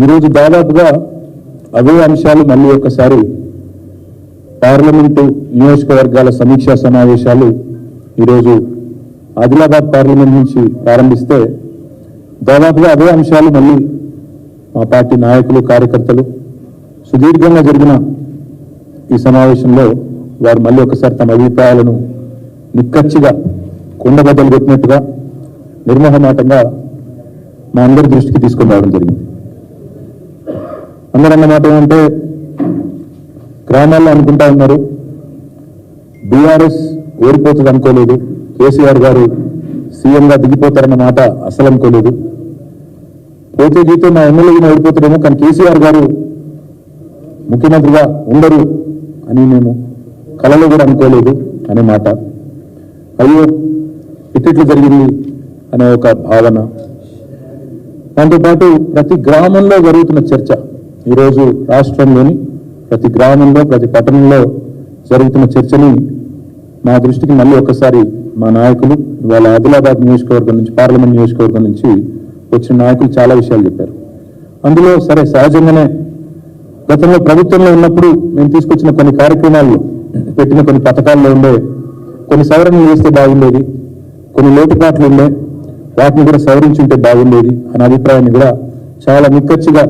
ఈరోజు దాదాపుగా అవే అంశాలు మళ్ళీ ఒకసారి పార్లమెంటు నియోజకవర్గాల సమీక్షా సమావేశాలు ఈరోజు ఆదిలాబాద్ పార్లమెంట్ నుంచి ప్రారంభిస్తే దాదాపుగా అదే అంశాలు మళ్ళీ మా పార్టీ నాయకులు కార్యకర్తలు సుదీర్ఘంగా జరిగిన ఈ సమావేశంలో వారు మళ్ళీ ఒకసారి తమ అభిప్రాయాలను నిక్కచ్చిగా కుండబద్దలు పెట్టినట్టుగా నిర్మోహమాటంగా మా అందరి దృష్టికి తీసుకొని రావడం జరిగింది. అందరన్న మాట ఏమంటే గ్రామాల్లో అనుకుంటా ఉన్నారు బీఆర్ఎస్ ఓడిపోతుంది అనుకోలేదు, కేసీఆర్ గారు సీఎంగా దిగిపోతారన్న మాట అసలు అనుకోలేదు, పోతే గీతే మా ఎమ్మెల్యేగా ఓడిపోతారేమో కానీ కేసీఆర్ గారు ముఖ్యమంత్రిగా ఉండరు అని మేము కలలో కూడా అనుకోలేదు అనే మాట, అయ్యో ఇట్టిట్లు జరిగింది అనే ఒక భావన. దాంతోపాటు ప్రతి గ్రామంలో జరుగుతున్న చర్చ, ఈరోజు రాష్ట్రంలోని ప్రతి గ్రామంలో ప్రతి పట్టణంలో జరుగుతున్న చర్చని మా దృష్టికి మళ్ళీ ఒకసారి మా నాయకులు ఇవాళ ఆదిలాబాద్ నియోజకవర్గం నుంచి పార్లమెంట్ నియోజకవర్గం నుంచి వచ్చిన నాయకులు చాలా విషయాలు చెప్పారు. అందులో సరే సహజంగానే గతంలో ప్రభుత్వంలో ఉన్నప్పుడు మేము తీసుకొచ్చిన కొన్ని కార్యక్రమాల్లో పెట్టిన కొన్ని పథకాల్లో ఉండే కొన్ని సవరణలు చేస్తే బాగుండేది, కొన్ని లోటుపాట్లు ఉండే వాటిని కూడా సవరించుంటే బాగుండేది అనే అభిప్రాయాన్ని కూడా చాలా నిక్కచ్చిగా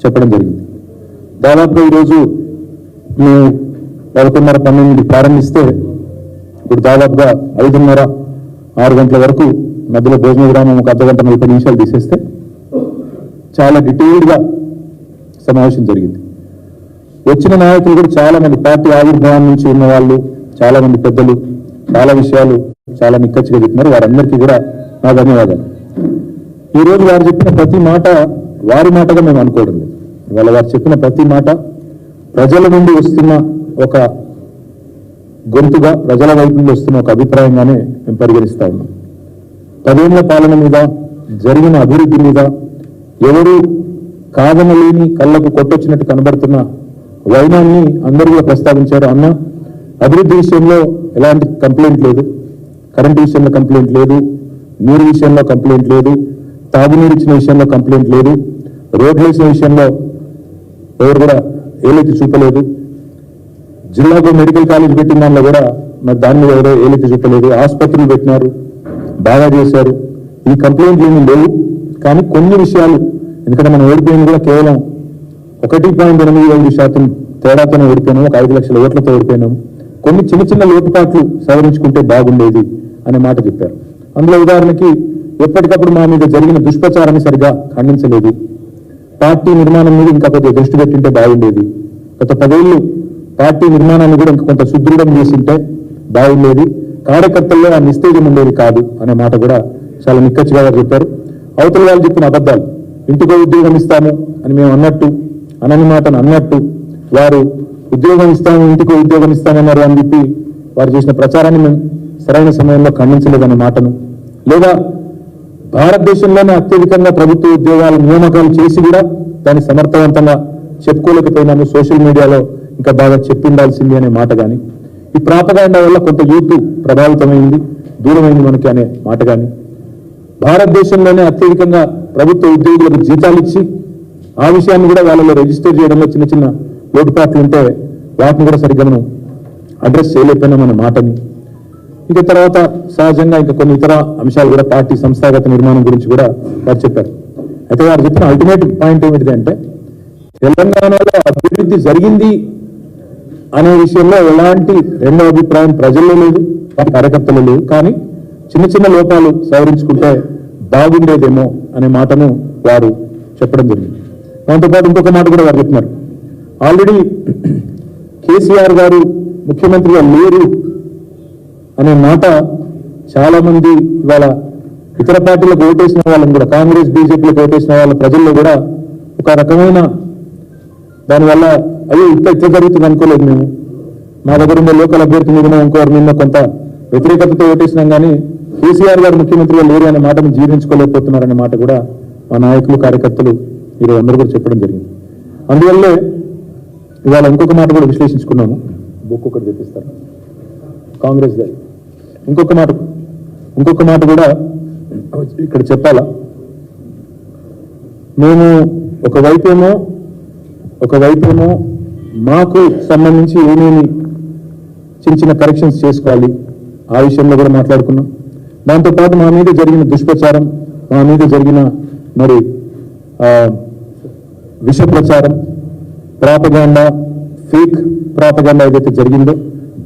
చెప్పడం జరిగింది. దాదాపుగా ఈరోజు మేము 11:30-12 ప్రారంభిస్తే ఇప్పుడు దాదాపుగా 5:30-6 గంటల వరకు మధ్యలో భోజన విరామం ఒక అర్ధగంట 40 నిమిషాలు తీసేస్తే చాలా డీటెయిల్డ్గా సమావేశం జరిగింది. వచ్చిన నాయకులు కూడా చాలా మంది పార్టీ ఆవిర్భావం నుంచి ఉన్న వాళ్ళు, చాలా మంది పెద్దలు చాలా విషయాలు చాలా నిక్కచ్చిగా చెప్పినారు. వారందరికీ కూడా నా ధన్యవాదాలు. ఈరోజు వారు చెప్పిన ప్రతి మాట వారి మాటగా మేము అనుకోవడం లేదు. ఇవాళ వారు చెప్పిన ప్రతి మాట ప్రజల నుండి వస్తున్న ఒక గొంతుగా, ప్రజల వైపు నుండి వస్తున్న ఒక అభిప్రాయంగానే మేము పరిగణిస్తా ఉన్నాం. 10 ఏళ్ల పాలన మీద, జరిగిన అభివృద్ధి మీద ఎవరు కాదనలేని కళ్ళకు కొట్టొచ్చినట్టు కనబడుతున్న వైనాన్ని అందరూ కూడా ప్రస్తావించారు. అన్న అభివృద్ధి విషయంలో ఎలాంటి కంప్లైంట్ లేదు, కరెంటు విషయంలో కంప్లైంట్ లేదు, నీరు విషయంలో కంప్లైంట్ లేదు, తాగునీరు ఇచ్చిన విషయంలో కంప్లైంట్ లేదు, రోడ్లు వేసిన విషయంలో ఎవరు కూడా ఏలెత్తి చూపలేదు, జిల్లాకు మెడికల్ కాలేజ్ పెట్టిన దానిలో కూడా మరి దాని మీద ఎవరో ఏలెత్తి చూపలేదు, ఆసుపత్రులు పెట్టినారు, బాగా చేశారు. ఈ కంప్లైంట్లు ఏమీ లేవు. కానీ కొన్ని విషయాలు, ఎందుకంటే మనం ఓడిపోయింది కూడా కేవలం 1.85% తేడాతోనే ఓడిపోయినాము, ఒక 5 లక్షల ఓట్లతో ఓడిపోయినాము. కొన్ని చిన్న చిన్న లోటుపాట్లు సవరించుకుంటే బాగుండేది అనే మాట చెప్పారు. అందులో ఉదాహరణకి ఎప్పటికప్పుడు మా మీద జరిగిన దుష్ప్రచారాన్ని సరిగా ఖండించలేదు, పార్టీ నిర్మాణం మీద ఇంకా కొద్దిగా దృష్టి పెట్టింటే బాగుండేది, గత 10 ఏళ్ళు పార్టీ నిర్మాణాన్ని కూడా ఇంకా కొంత సుదృఢం చేసింటే బాగుండేది, కార్యకర్తల్లో ఆ నిస్తేజం ఉండేది కాదు అనే మాట కూడా చాలా నిక్కచ్చిగా చెప్పారు. అవతల వాళ్ళు చెప్పిన అబద్ధాలు, ఇంటికో ఉద్యోగం ఇస్తాము అని మేము అన్నట్టు, అనని మాటను అన్నట్టు, వారు ఉద్యోగం ఇస్తాము ఇంటికో ఉద్యోగం ఇస్తామన్నారు అని చెప్పి వారు చేసిన ప్రచారాన్ని మేము సరైన సమయంలో ఖండించలేదనే మాటను, లేదా భారతదేశంలోనే అత్యధికంగా ప్రభుత్వ ఉద్యోగాల నియామకాలు చేసి కూడా దాన్ని సమర్థవంతంగా చెప్పుకోలేకపోయినాము, సోషల్ మీడియాలో ఇంకా బాగా చెప్పిండాల్సింది అనే మాట కానీ, ఈ ప్రాపగాండా వల్ల కొంత యూత్ ప్రభావితమైంది, దూరమైంది మనకి అనే మాట కానీ, భారతదేశంలోనే అత్యధికంగా ప్రభుత్వ ఉద్యోగులకు జీతాలు ఇచ్చి ఆ విషయాన్ని కూడా వాళ్ళలో రిజిస్టర్ చేయడంలో చిన్న చిన్న లోటుపాట్లు ఉంటే వాటిని కూడా సరిగ్గా మనం అడ్రస్ చేయలేకపోయినామన్న మాటని, ఇంకా తర్వాత సహజంగా ఇంకా కొన్ని ఇతర అంశాలు కూడా పార్టీ సంస్థాగత నిర్మాణం గురించి కూడా వారు చెప్పారు. అయితే వారు చెప్పిన అల్టిమేట్ పాయింట్ ఏమిటి అంటే తెలంగాణలో అభివృద్ధి జరిగింది అనే విషయంలో ఎలాంటి రెండో అభిప్రాయం ప్రజల్లో లేదు, వారి కార్యకర్తలు లేదు. కానీ చిన్న చిన్న లోపాలు సవరించుకుంటే బాగుండేదేమో అనే మాటను వారు చెప్పడం జరిగింది. దాంతోపాటు ఇంకొక మాట కూడా వారు చెప్తున్నారు, ఆల్రెడీ కేసీఆర్ గారు ముఖ్యమంత్రిగా లేరు అనే మాట చాలా మంది ఇవాళ ఇతర పార్టీలకు ఓటేసిన వాళ్ళని కూడా, కాంగ్రెస్ బీజేపీలకు ఓటేసిన వాళ్ళ ప్రజల్లో కూడా ఒక రకమైన దానివల్ల అయ్యో ఇట్లా జరుగుతుంది అనుకోలేదు, మేము మా దగ్గర ఉన్న లోకల్ అభ్యర్థి మీద ఇంకోరి మీద కొంత వ్యతిరేకతతో ఓటేసినాం కానీ కేసీఆర్ గారు ముఖ్యమంత్రిగా లేరు అనే మాటను జీర్ణించుకోలేకపోతున్నారనే మాట కూడా మా నాయకులు కార్యకర్తలు ఈరోజు అందరూ కూడా చెప్పడం జరిగింది. అందువల్లే ఇవాళ ఇంకొక మాట కూడా విశ్లేషించుకున్నాము. బుక్ ఒకటి తెప్పిస్తారు కాంగ్రెస్ గారు. ఇంకొక మాట కూడా ఇక్కడ చెప్పాలా, మేము ఒకవైపేమో మాకు సంబంధించి ఏమేమి చిన్న చిన్న కరెక్షన్స్ చేసుకోవాలి ఆ విషయంలో కూడా మాట్లాడుకున్నాం. దాంతోపాటు మా మీద జరిగిన దుష్ప్రచారం, మా మీద జరిగిన మరి విష ప్రచారం, ప్రాపగాండా, ఫేక్ ప్రాపగాండా ఏదైతే జరిగిందో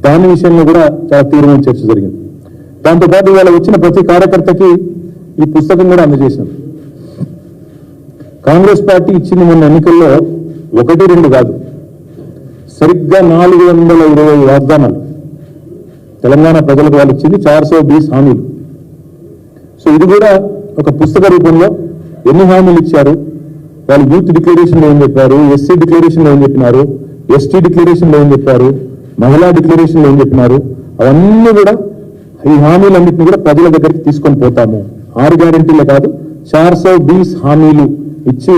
దాని విషయంలో కూడా చాలా తీవ్రమైన చర్చ జరిగింది. దాంతోపాటు ఇవాళ వచ్చిన ప్రతి కార్యకర్తకి ఈ పుస్తకం కూడా అందజేశాం. కాంగ్రెస్ పార్టీ ఇచ్చింది మొన్న ఎన్నికల్లో 1-2 కాదు, సరిగ్గా 420 వాగ్దానాలు తెలంగాణ ప్రజలకు వాళ్ళు ఇచ్చింది, 420 హామీలు. సో ఇది కూడా ఒక పుస్తక రూపంలో ఎన్ని హామీలు ఇచ్చారు, వాళ్ళు యూత్ డిక్లరేషన్లో ఏం చెప్పారు, ఎస్సీ డిక్లరేషన్లో ఏం చెప్పినారు, ఎస్టీ డిక్లరేషన్లో ఏం చెప్పారు, మహిళా డిక్లరేషన్లో ఏం చెప్పినారు, అవన్నీ కూడా ఈ హామీలన్నింటినీ కూడా ప్రజల దగ్గరికి తీసుకొని పోతాము. 6 గ్యారెంటీలే కాదు, 420 హామీలు ఇచ్చి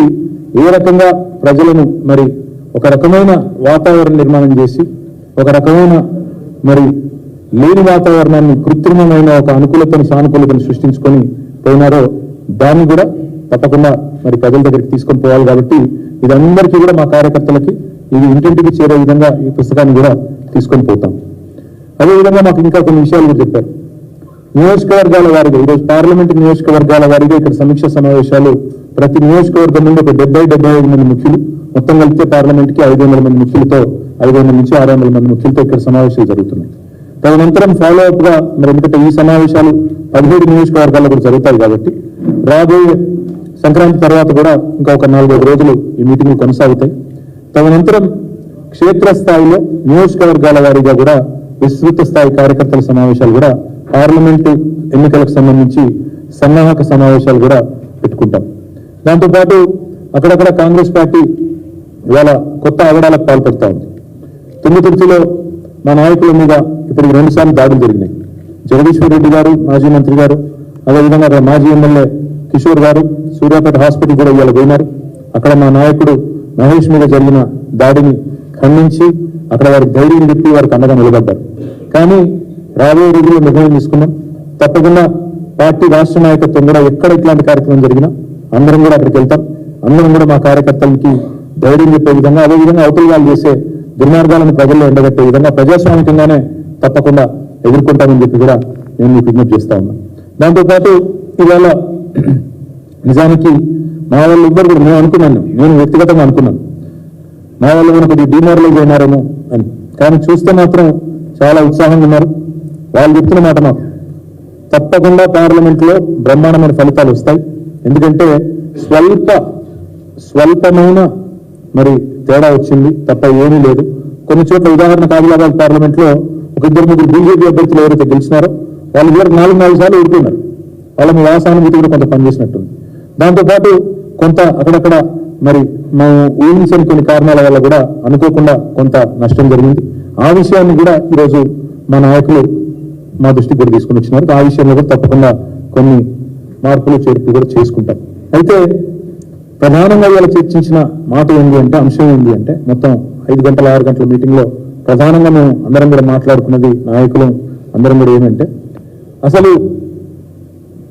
ఏ రకంగా ప్రజలను మరి ఒక రకమైన వాతావరణ నిర్మాణం చేసి ఒక రకమైన మరి లేని వాతావరణాన్ని కృత్రిమమైన ఒక అనుకూలతను సానుకూలతను సృష్టించుకొని పోయినారో దాన్ని కూడా తప్పకుండా మరి ప్రజల దగ్గరికి తీసుకొని పోవాలి. కాబట్టి ఇది అందరికీ కూడా మా కార్యకర్తలకి ఇది ఇంటింటికి చేరే విధంగా ఈ పుస్తకాన్ని కూడా తీసుకొని పోతాం. అదేవిధంగా మాకు ఇంకా కొన్ని విషయాలు కూడా చెప్పారు. నియోజకవర్గాల వారిగా ఈరోజు పార్లమెంట్ నియోజకవర్గాల వారిగా ఇక్కడ సమీక్ష సమావేశాలు ప్రతి నియోజకవర్గం నుండి ఒక 70-75 మంది ముఖ్యులు, మొత్తం కలిపితే పార్లమెంట్కి 500 మంది ముఖ్యులతో 500 నుంచి 600 మంది ముఖ్యులతో ఇక్కడ సమావేశాలు జరుగుతున్నాయి. తదనంతరం ఫాలో అప్ గా మరి ఎందుకంటే ఈ సమావేశాలు 17 నియోజకవర్గాల్లో కూడా జరుగుతాయి కాబట్టి రాబోయే సంక్రాంతి తర్వాత కూడా ఇంకా ఒక 4-5 రోజులు ఈ మీటింగ్లు కొనసాగుతాయి. తదనంతరం క్షేత్రస్థాయిలో నియోజకవర్గాల వారీగా కూడా విస్తృత స్థాయి కార్యకర్తల సమావేశాలు కూడా పార్లమెంటు ఎన్నికలకు సంబంధించి సన్నాహక సమావేశాలు కూడా పెట్టుకుంటాం. దాంతోపాటు అక్కడక్కడ కాంగ్రెస్ పార్టీ ఇవాళ కొత్త ఆగడాలకు పాల్పడుతూ ఉంది. తుంగతుర్తిలో మా నాయకుల మీద ఇప్పటికి 2 సార్లు దాడులు జరిగినాయి. జగదీశ్వర్ రెడ్డి గారు మాజీ మంత్రి గారు, అదేవిధంగా అక్కడ మాజీ ఎమ్మెల్యే కిషోర్ గారు సూర్యాపేట హాస్పిటల్ కూడా ఇవాళ పోయినారు. అక్కడ మా నాయకుడు మహేష్ మీద జరిగిన దాడిని ఖండించి అక్కడ వారికి ధైర్యం చెప్పి వారికి అండగా నిలబడ్డారు. కానీ రాబోయే రోజుల్లో నిర్ణయం తీసుకున్నాం, తప్పకుండా పార్టీ రాష్ట్ర నాయకత్వం కూడా ఎక్కడ ఇట్లాంటి కార్యక్రమం జరిగినా అందరం కూడా అక్కడికి వెళ్తాం. అందరం కూడా మా కార్యకర్తలకి ధైర్యం చెప్పే విధంగా, అదేవిధంగా అవతల వాళ్ళు చేసే దుర్మార్గాలను ప్రజల్లో ఎండగట్టే విధంగా ప్రజాస్వామికంగానే తప్పకుండా ఎదుర్కొంటామని చెప్పి కూడా నేను మీకు విజ్ఞప్తి చేస్తా ఉన్నా. దాంతోపాటు ఇవాళ నిజానికి మా వాళ్ళు ఇద్దరు కూడా నేను వ్యక్తిగతంగా అనుకున్నాను మా వాళ్ళు మనకు డిమారలైజ్ అయినారేమో అని, కానీ చూస్తే మాత్రం చాలా ఉత్సాహంగా ఉన్నారు. వాళ్ళు చెప్తున్న మాట మాకు తప్పకుండా పార్లమెంట్లో బ్రహ్మాండమైన ఫలితాలు వస్తాయి. ఎందుకంటే స్వల్పమైన మరి తేడా వచ్చింది తప్ప ఏమీ లేదు. కొన్ని చోట్ల ఉదాహరణకు ఆదిలాబాద్ పార్లమెంట్ లో ఒక 2-3 బీజేపీ అభ్యర్థులు ఎవరైతే గెలిచినారో వాళ్ళు కూడా 4 సార్లు ఓడిపోయినారు. వాళ్ళ మీ వాసానుభూతి కూడా కొంత పనిచేసినట్టుంది. దాంతోపాటు కొంత అక్కడక్కడ మరి మేము ఊహించని కొన్ని కారణాల వల్ల కూడా అనుకోకుండా కొంత నష్టం జరిగింది. ఆ విషయాన్ని కూడా ఈరోజు మా నాయకులు మా దృష్టికి కూడా తీసుకుని వచ్చినారు. ఆ విషయంలో కూడా తప్పకుండా కొన్ని మార్పులు చేర్పులు కూడా చేసుకుంటాం. అయితే ప్రధానంగా ఇవాళ చర్చించిన మాట ఏంటి అంటే, అంశం ఏంటి అంటే, మొత్తం 5 గంటల 6 గంటల మీటింగ్ లో ప్రధానంగా మేము అందరం కూడా మాట్లాడుకున్నది, నాయకులు అందరం కూడా ఏమంటే, అసలు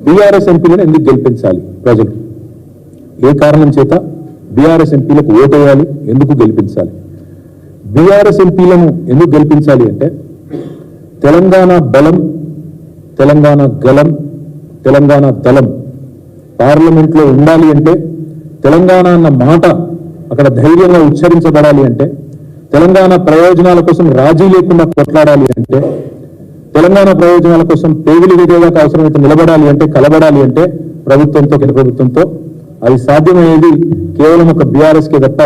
బీఆర్ఎస్ ఎంపీలను ఎందుకు గెలిపించాలి ప్రజలు, ఏ కారణం చేత బీఆర్ఎస్ ఎంపీలకు ఓటు వేయాలి, ఎందుకు గెలిపించాలి. బీఆర్ఎస్ ఎంపీలను ఎందుకు గెలిపించాలి అంటే, తెలంగాణ బలం, తెలంగాణ గలం, తెలంగాణ దళం పార్లమెంట్లో ఉండాలి అంటే, తెలంగాణ అన్న మాట అక్కడ ధైర్యంగా ఉచ్చరించబడాలి అంటే, తెలంగాణ ప్రయోజనాల కోసం రాజీ లేకుండా కొట్లాడాలి అంటే, తెలంగాణ ప్రయోజనాల కోసం పేగులు విధేయకు అవసరమైతే నిలబడాలి అంటే, కలబడాలి అంటే ప్రభుత్వంతో కేంద్ర ప్రభుత్వంతో అది సాధ్యమయ్యేది కేవలం ఒక బీఆర్ఎస్కే తప్ప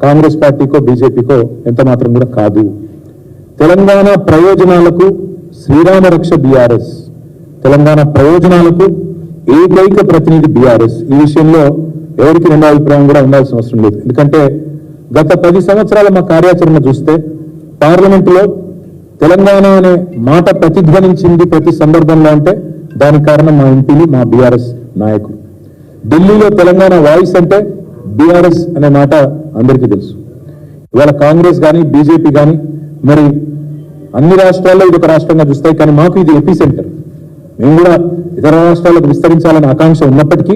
కాంగ్రెస్ పార్టీకో బీజేపీకో ఎంత మాత్రం కూడా కాదు. తెలంగాణ ప్రయోజనాలకు శ్రీరామ రక్ష బీఆర్ఎస్, తెలంగాణ ప్రయోజనాలకు ఏకైక ప్రతినిధి బీఆర్ఎస్. ఈ విషయంలో ఎవరికి రెండో అభిప్రాయం కూడా ఉండాల్సిన అవసరం లేదు. ఎందుకంటే గత 10 సంవత్సరాల మా కార్యాచరణ చూస్తే పార్లమెంటులో తెలంగాణ అనే మాట ప్రతిధ్వనించింది ప్రతి సందర్భంలో అంటే దానికి కారణం మా ఎంపీలు, మా బీఆర్ఎస్ నాయకులు. ఢిల్లీలో తెలంగాణ వాయిస్ అంటే బీఆర్ఎస్ అనే మాట అందరికీ తెలుసు. ఇవాళ కాంగ్రెస్ కానీ బీజేపీ కానీ మరి అన్ని రాష్ట్రాల్లో ఇది ఒక రాష్ట్రంగా చూస్తాయి, కానీ మాకు ఇది ఎపి సెంటర్. మేము కూడా ఇతర రాష్ట్రాలకు విస్తరించాలనే ఆకాంక్ష ఉన్నప్పటికీ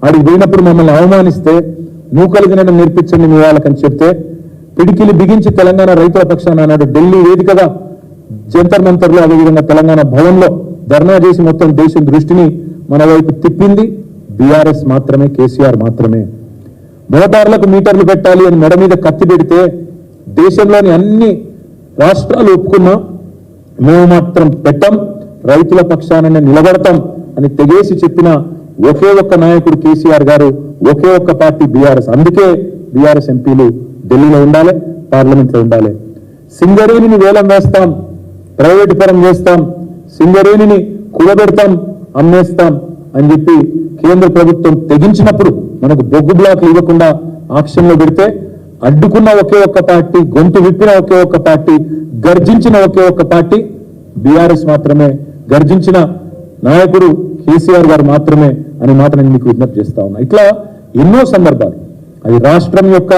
ఆడికి పోయినప్పుడు మమ్మల్ని అవమానిస్తే నూకలు తినడం నేర్పించండి మీ వాళ్ళకని చెప్తే పిడికిలి బిగించి తెలంగాణ రైతుల పక్షాన అన్నాడు. ఢిల్లీ వేదికగా జంతర్ మంతర్లో అదేవిధంగా తెలంగాణ భవన్లో ధర్నా చేసి మొత్తం దేశం దృష్టిని మన వైపు తిప్పింది బీఆర్ఎస్ మాత్రమే, కేసీఆర్ మాత్రమే. మోటార్లకు మీటర్లు పెట్టాలి అని మెడ మీద కత్తి పెడితే దేశంలోని అన్ని రాష్ట్రాలు ఒప్పుకున్నా మేము మాత్రం పెట్టం, రైతుల పక్షాన నిలబడతాం అని తెగేసి చెప్పిన ఒకే ఒక్క నాయకుడు కేసీఆర్ గారు, ఒకే ఒక్క పార్టీ బీఆర్ఎస్. అందుకే బీఆర్ఎస్ ఎంపీలు ఢిల్లీలో ఉండాలి, పార్లమెంట్లో ఉండాలి. సింగరేణిని వేలం వేస్తాం, ప్రైవేటు పరం చేస్తాం, సింగరేణిని కూడబెడతాం, అమ్మేస్తాం అని చెప్పి కేంద్ర ప్రభుత్వం తెగించినప్పుడు మనకు బొగ్గు బ్లాక్లు ఇవ్వకుండా ఆక్షన్లో పెడితే అడ్డుకున్న ఒకే ఒక్క పార్టీ, గొంతు విప్పిన ఒకే ఒక్క పార్టీ, గర్జించిన ఒకే ఒక్క పార్టీ బీఆర్ఎస్ మాత్రమే, గర్జించిన నాయకుడు కేసీఆర్ గారు మాత్రమే అనే మాట నేను మీకు విజ్ఞప్తి చేస్తా ఉన్నా. ఇట్లా ఎన్నో సందర్భాలు, అది రాష్ట్రం యొక్క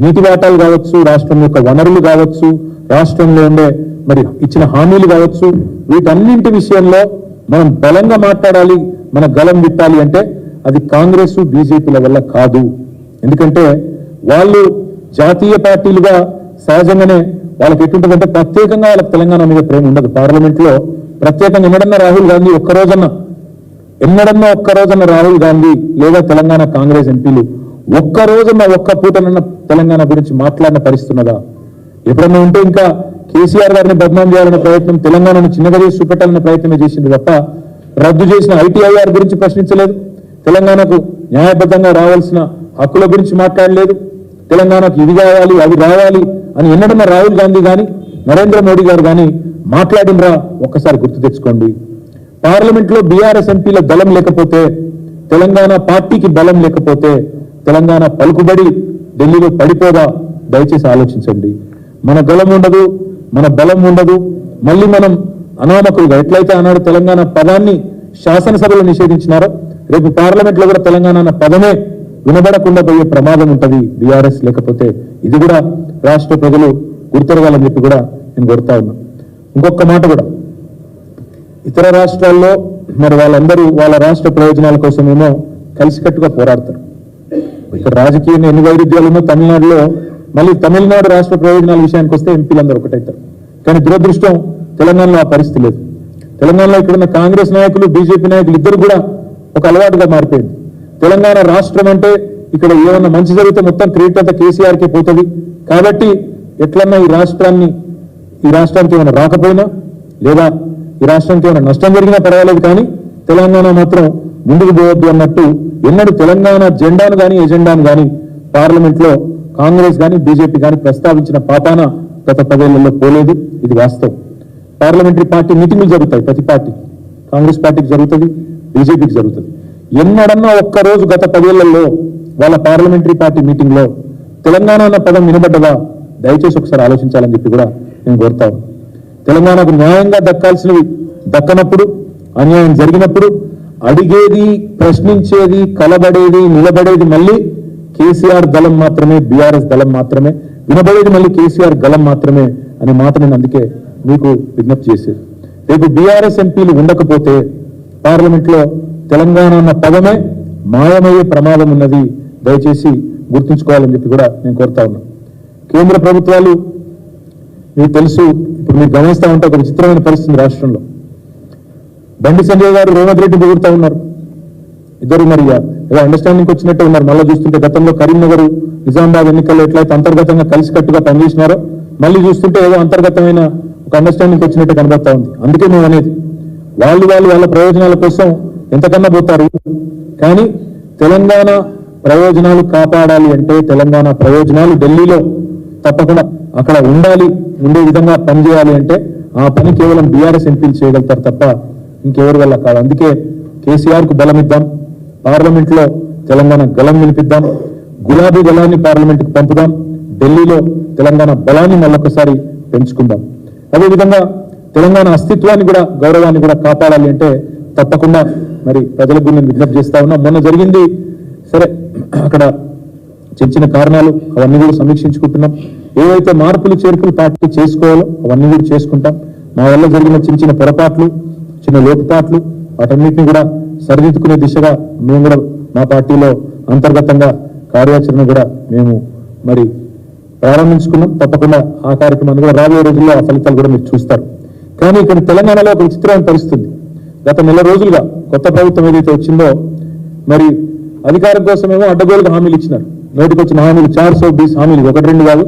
నీటి వాటాలు కావచ్చు, రాష్ట్రం యొక్క వనరులు కావచ్చు, రాష్ట్రంలో ఉండే మరి ఇచ్చిన హామీలు కావచ్చు, వీటన్నింటి విషయంలో మనం బలంగా మాట్లాడాలి, మన గలం విట్టాలి అంటే అది కాంగ్రెస్ బీజేపీల వల్ల కాదు. ఎందుకంటే వాళ్ళు జాతీయ పార్టీలుగా సహజంగానే వాళ్ళకి ఎటుంటుందంటే ప్రత్యేకంగా వాళ్ళకి తెలంగాణ మీద ప్రేమ ఉండదు. పార్లమెంట్ లో ప్రత్యేకంగా ఎన్నడన్నా రాహుల్ గాంధీ ఒక్కరోజన్న రాహుల్ గాంధీ లేదా తెలంగాణ కాంగ్రెస్ ఎంపీలు ఒక్క పూటనన్న తెలంగాణ గురించి మాట్లాడిన పరిస్థితున్నదా? ఎప్పుడన్నా ఉంటే ఇంకా కేసీఆర్ గారిని బద్నాం చేయాలనే ప్రయత్నం, తెలంగాణను చిన్నగా చేసి చూపెట్టాలనే ప్రయత్నమే చేసింది తప్ప రద్దు చేసిన ఐటీఐఆర్ గురించి ప్రశ్నించలేదు, తెలంగాణకు న్యాయబద్ధంగా రావాల్సిన హక్కుల గురించి మాట్లాడలేదు, తెలంగాణకు ఇది కావాలి అవి రావాలి అని ఎన్నడన్నా రాహుల్ గాంధీ కానీ నరేంద్ర మోడీ గారు కానీ మాట్లాడినరా? ఒక్కసారి గుర్తు తెచ్చుకోండి. పార్లమెంట్ లో బీఆర్ఎస్ ఎంపీల దళం లేకపోతే, తెలంగాణ పార్టీకి బలం లేకపోతే తెలంగాణ పలుకుబడి ఢిల్లీలో పడిపోదా? దయచేసి ఆలోచించండి. మన గలం ఉండదు, మన బలం ఉండదు, మళ్ళీ మనం అనామకులుగా ఎట్లయితే ఆనాడు తెలంగాణ పదాన్ని శాసనసభలో నిషేధించినారో రేపు పార్లమెంట్ లో కూడా తెలంగాణ అన్న పదమే వినబడకుండా పోయే ప్రమాదం ఉంటుంది బీఆర్ఎస్ లేకపోతే. ఇది కూడా రాష్ట్ర ప్రజలు గుర్తెరగాలని చెప్పి కూడా నేను కోరుతా ఉన్నా. ఇంకొక మాట కూడా, ఇతర రాష్ట్రాల్లో మరి వాళ్ళందరూ వాళ్ళ రాష్ట్ర ప్రయోజనాల కోసమేమో కలిసికట్టుగా పోరాడతారు. ఇక్కడ రాజకీయంగా ఎన్ని వైరుధ్యాలు ఉన్నా తమిళనాడులో మళ్ళీ తమిళనాడు రాష్ట్ర ప్రయోజనాల విషయానికి వస్తే ఎంపీలందరూ ఒకటవుతారు. కానీ దురదృష్టం తెలంగాణలో ఆ పరిస్థితి లేదు. తెలంగాణలో ఇక్కడున్న కాంగ్రెస్ నాయకులు, బీజేపీ నాయకులు ఇద్దరు కూడా ఒక అలవాటుగా మారిపోయింది. తెలంగాణ రాష్ట్రం అంటే ఇక్కడ ఏమన్నా మంచి జరిగితే మొత్తం క్రెడిట్ అంతా కేసీఆర్కే పోతుంది కాబట్టి ఎట్లన్నా ఈ రాష్ట్రానికి ఏమైనా రాకపోయినా లేదా ఈ రాష్ట్రానికి ఏమైనా నష్టం జరిగినా పర్వాలేదు కానీ తెలంగాణ మాత్రం ముందుకు పోవద్దు అన్నట్టు ఎన్నడూ తెలంగాణ జెండాను కానీ ఎజెండాను కానీ పార్లమెంట్ లో కాంగ్రెస్ కానీ బీజేపీ కానీ ప్రస్తావించిన పాపాన గత 10 ఏళ్లలో పోలేదు. ఇది వాస్తవం. పార్లమెంటరీ పార్టీ మీటింగులు జరుగుతాయి, ప్రతి పార్టీ, కాంగ్రెస్ పార్టీకి జరుగుతుంది, బీజేపీకి జరుగుతుంది. ఎన్నడన్నా ఒక్కరోజు గత 10 ఏళ్లలో వాళ్ళ పార్లమెంటరీ పార్టీ మీటింగ్ లో తెలంగాణ అన్న పదం వినబడ్డదా? దయచేసి ఒకసారి ఆలోచించాలని చెప్పి కూడా నేను కోరుతాను. తెలంగాణకు న్యాయంగా దక్కాల్సినవి దక్కనప్పుడు, అన్యాయం జరిగినప్పుడు అడిగేది, ప్రశ్నించేది, కలబడేది, నిలబడేది మళ్ళీ కేసీఆర్ దళం మాత్రమే, బీఆర్ఎస్ దళం మాత్రమే, వినబడేది మళ్ళీ కేసీఆర్ దళం మాత్రమే అనే మాట నేను అందుకే మీకు విజ్ఞప్తి చేసేది. రేపు బీఆర్ఎస్ ఎంపీలు ఉండకపోతే పార్లమెంట్ లో తెలంగాణ అన్న పదమే మాయమయ్యే ప్రమాదం ఉన్నది. దయచేసి గుర్తుంచుకోవాలని చెప్పి కూడా నేను కోరుతా ఉన్నా. కేంద్ర ప్రభుత్వాలు మీకు తెలుసు, ఇప్పుడు మీరు గమనిస్తా ఉంటే ఒక విచిత్రమైన పరిస్థితి రాష్ట్రంలో. బండి సంజయ్ గారు రేవంత్ రెడ్డి పొగుడుతూ ఉన్నారు. ఇద్దరు మరి ఏదో అండర్స్టాండింగ్ వచ్చినట్టే ఉన్నారు. మళ్ళీ చూస్తుంటే గతంలో కరీంనగర్, నిజామాబాద్ ఎన్నికల్లో ఎట్లయితే అంతర్గతంగా కలిసికట్టుగా పనిచేసినారో మళ్ళీ చూస్తుంటే ఏదో అంతర్గతమైన ఒక అండర్స్టాండింగ్ వచ్చినట్టే కనబడతా ఉంది. అందుకే మేము అనేది వాళ్ళ ప్రయోజనాల కోసం ఎంతకన్నా పోతారు. కానీ తెలంగాణ ప్రయోజనాలు కాపాడాలి అంటే, తెలంగాణ ప్రయోజనాలు ఢిల్లీలో తప్పకుండా అక్కడ ఉండే విధంగా పనిచేయాలి అంటే ఆ పని కేవలం బీఆర్ఎస్ ఎంపీలు చేయగలుగుతారు తప్ప ఇంకెవరి వల్ల కాదు. అందుకే కేసీఆర్ కు బలం ఇద్దాం, పార్లమెంట్ లో తెలంగాణ గలం వినిపిద్దాం, గులాబీ గలాన్ని పార్లమెంట్ కు పంపుదాం, ఢిల్లీలో తెలంగాణ బలాన్ని మళ్ళొకసారి పెంచుకుందాం. అదేవిధంగా తెలంగాణ అస్తిత్వాన్ని కూడా, గౌరవాన్ని కూడా కాపాడాలి అంటే తప్పకుండా మరి ప్రజలకు నేను విజ్ఞప్తి చేస్తా ఉన్నా. మొన్న జరిగింది సరే, అక్కడ చిన్న కారణాలు అవన్నీ కూడా సమీక్షించుకుంటున్నాం. ఏవైతే మార్పులు చేర్పులు పార్టీ చేసుకోవాలో అవన్నీ కూడా చేసుకుంటాం. మా వల్ల జరిగిన చిన్న పొరపాట్లు, చిన్న లోటుపాట్లు వాటన్నిటిని కూడా సరిదిద్దుకునే దిశగా మేము కూడా మా పార్టీలో అంతర్గతంగా కార్యాచరణ కూడా మేము మరి ప్రారంభించుకున్నాం. తప్పకుండా ఆ కార్యక్రమాన్ని కూడా రాబోయే రోజుల్లో ఆ ఫలితాలు కూడా మీరు చూస్తారు. కానీ ఇక్కడ తెలంగాణలో ఒక విచిత్రమైన పరిస్థితి. గత నెల రోజులుగా కొత్త ప్రభుత్వం ఏదైతే వచ్చిందో మరి అధికారం కోసమేమో అడ్డగోలుగా హామీలు ఇచ్చినారు. నోటికి వచ్చిన హామీలు 420 హామీలు, 1-2 కాదు,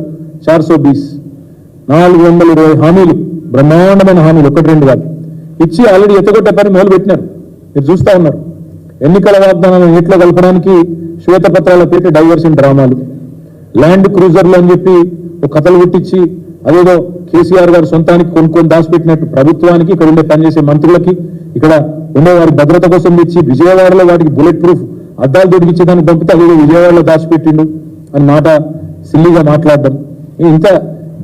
420 420 హామీలు, బ్రహ్మాండమైన హామీలు, 1-2 కాదు ఇచ్చి ఆల్రెడీ ఎత్తగొట్టే పని మొదలు పెట్టినారు. మీరు చూస్తా ఉన్నారు. ఎన్నికల వాగ్దానాలను నీటిలో కలపడానికి శ్వేతపత్రాల పేరు డైవర్షన్ డ్రామాలు, ల్యాండ్ క్రూజర్లు అని చెప్పి ఒక కథలు పుట్టించి అదేదో కేసీఆర్ గారు సొంతానికి కొనుక్కొని దాచిపెట్టినట్టు ప్రభుత్వానికి, ఇక్కడ ఉండే పనిచేసే మంత్రులకి, ఇక్కడ ఉండే వారి భద్రత కోసం తెచ్చి విజయవాడలో వాటికి బుల్లెట్ ప్రూఫ్ అద్దాలు దొరికించేదానికి పంపితే అదేదో విజయవాడలో దాచిపెట్టిండు అని మాట సిల్లిగా మాట్లాడడం. ఇంత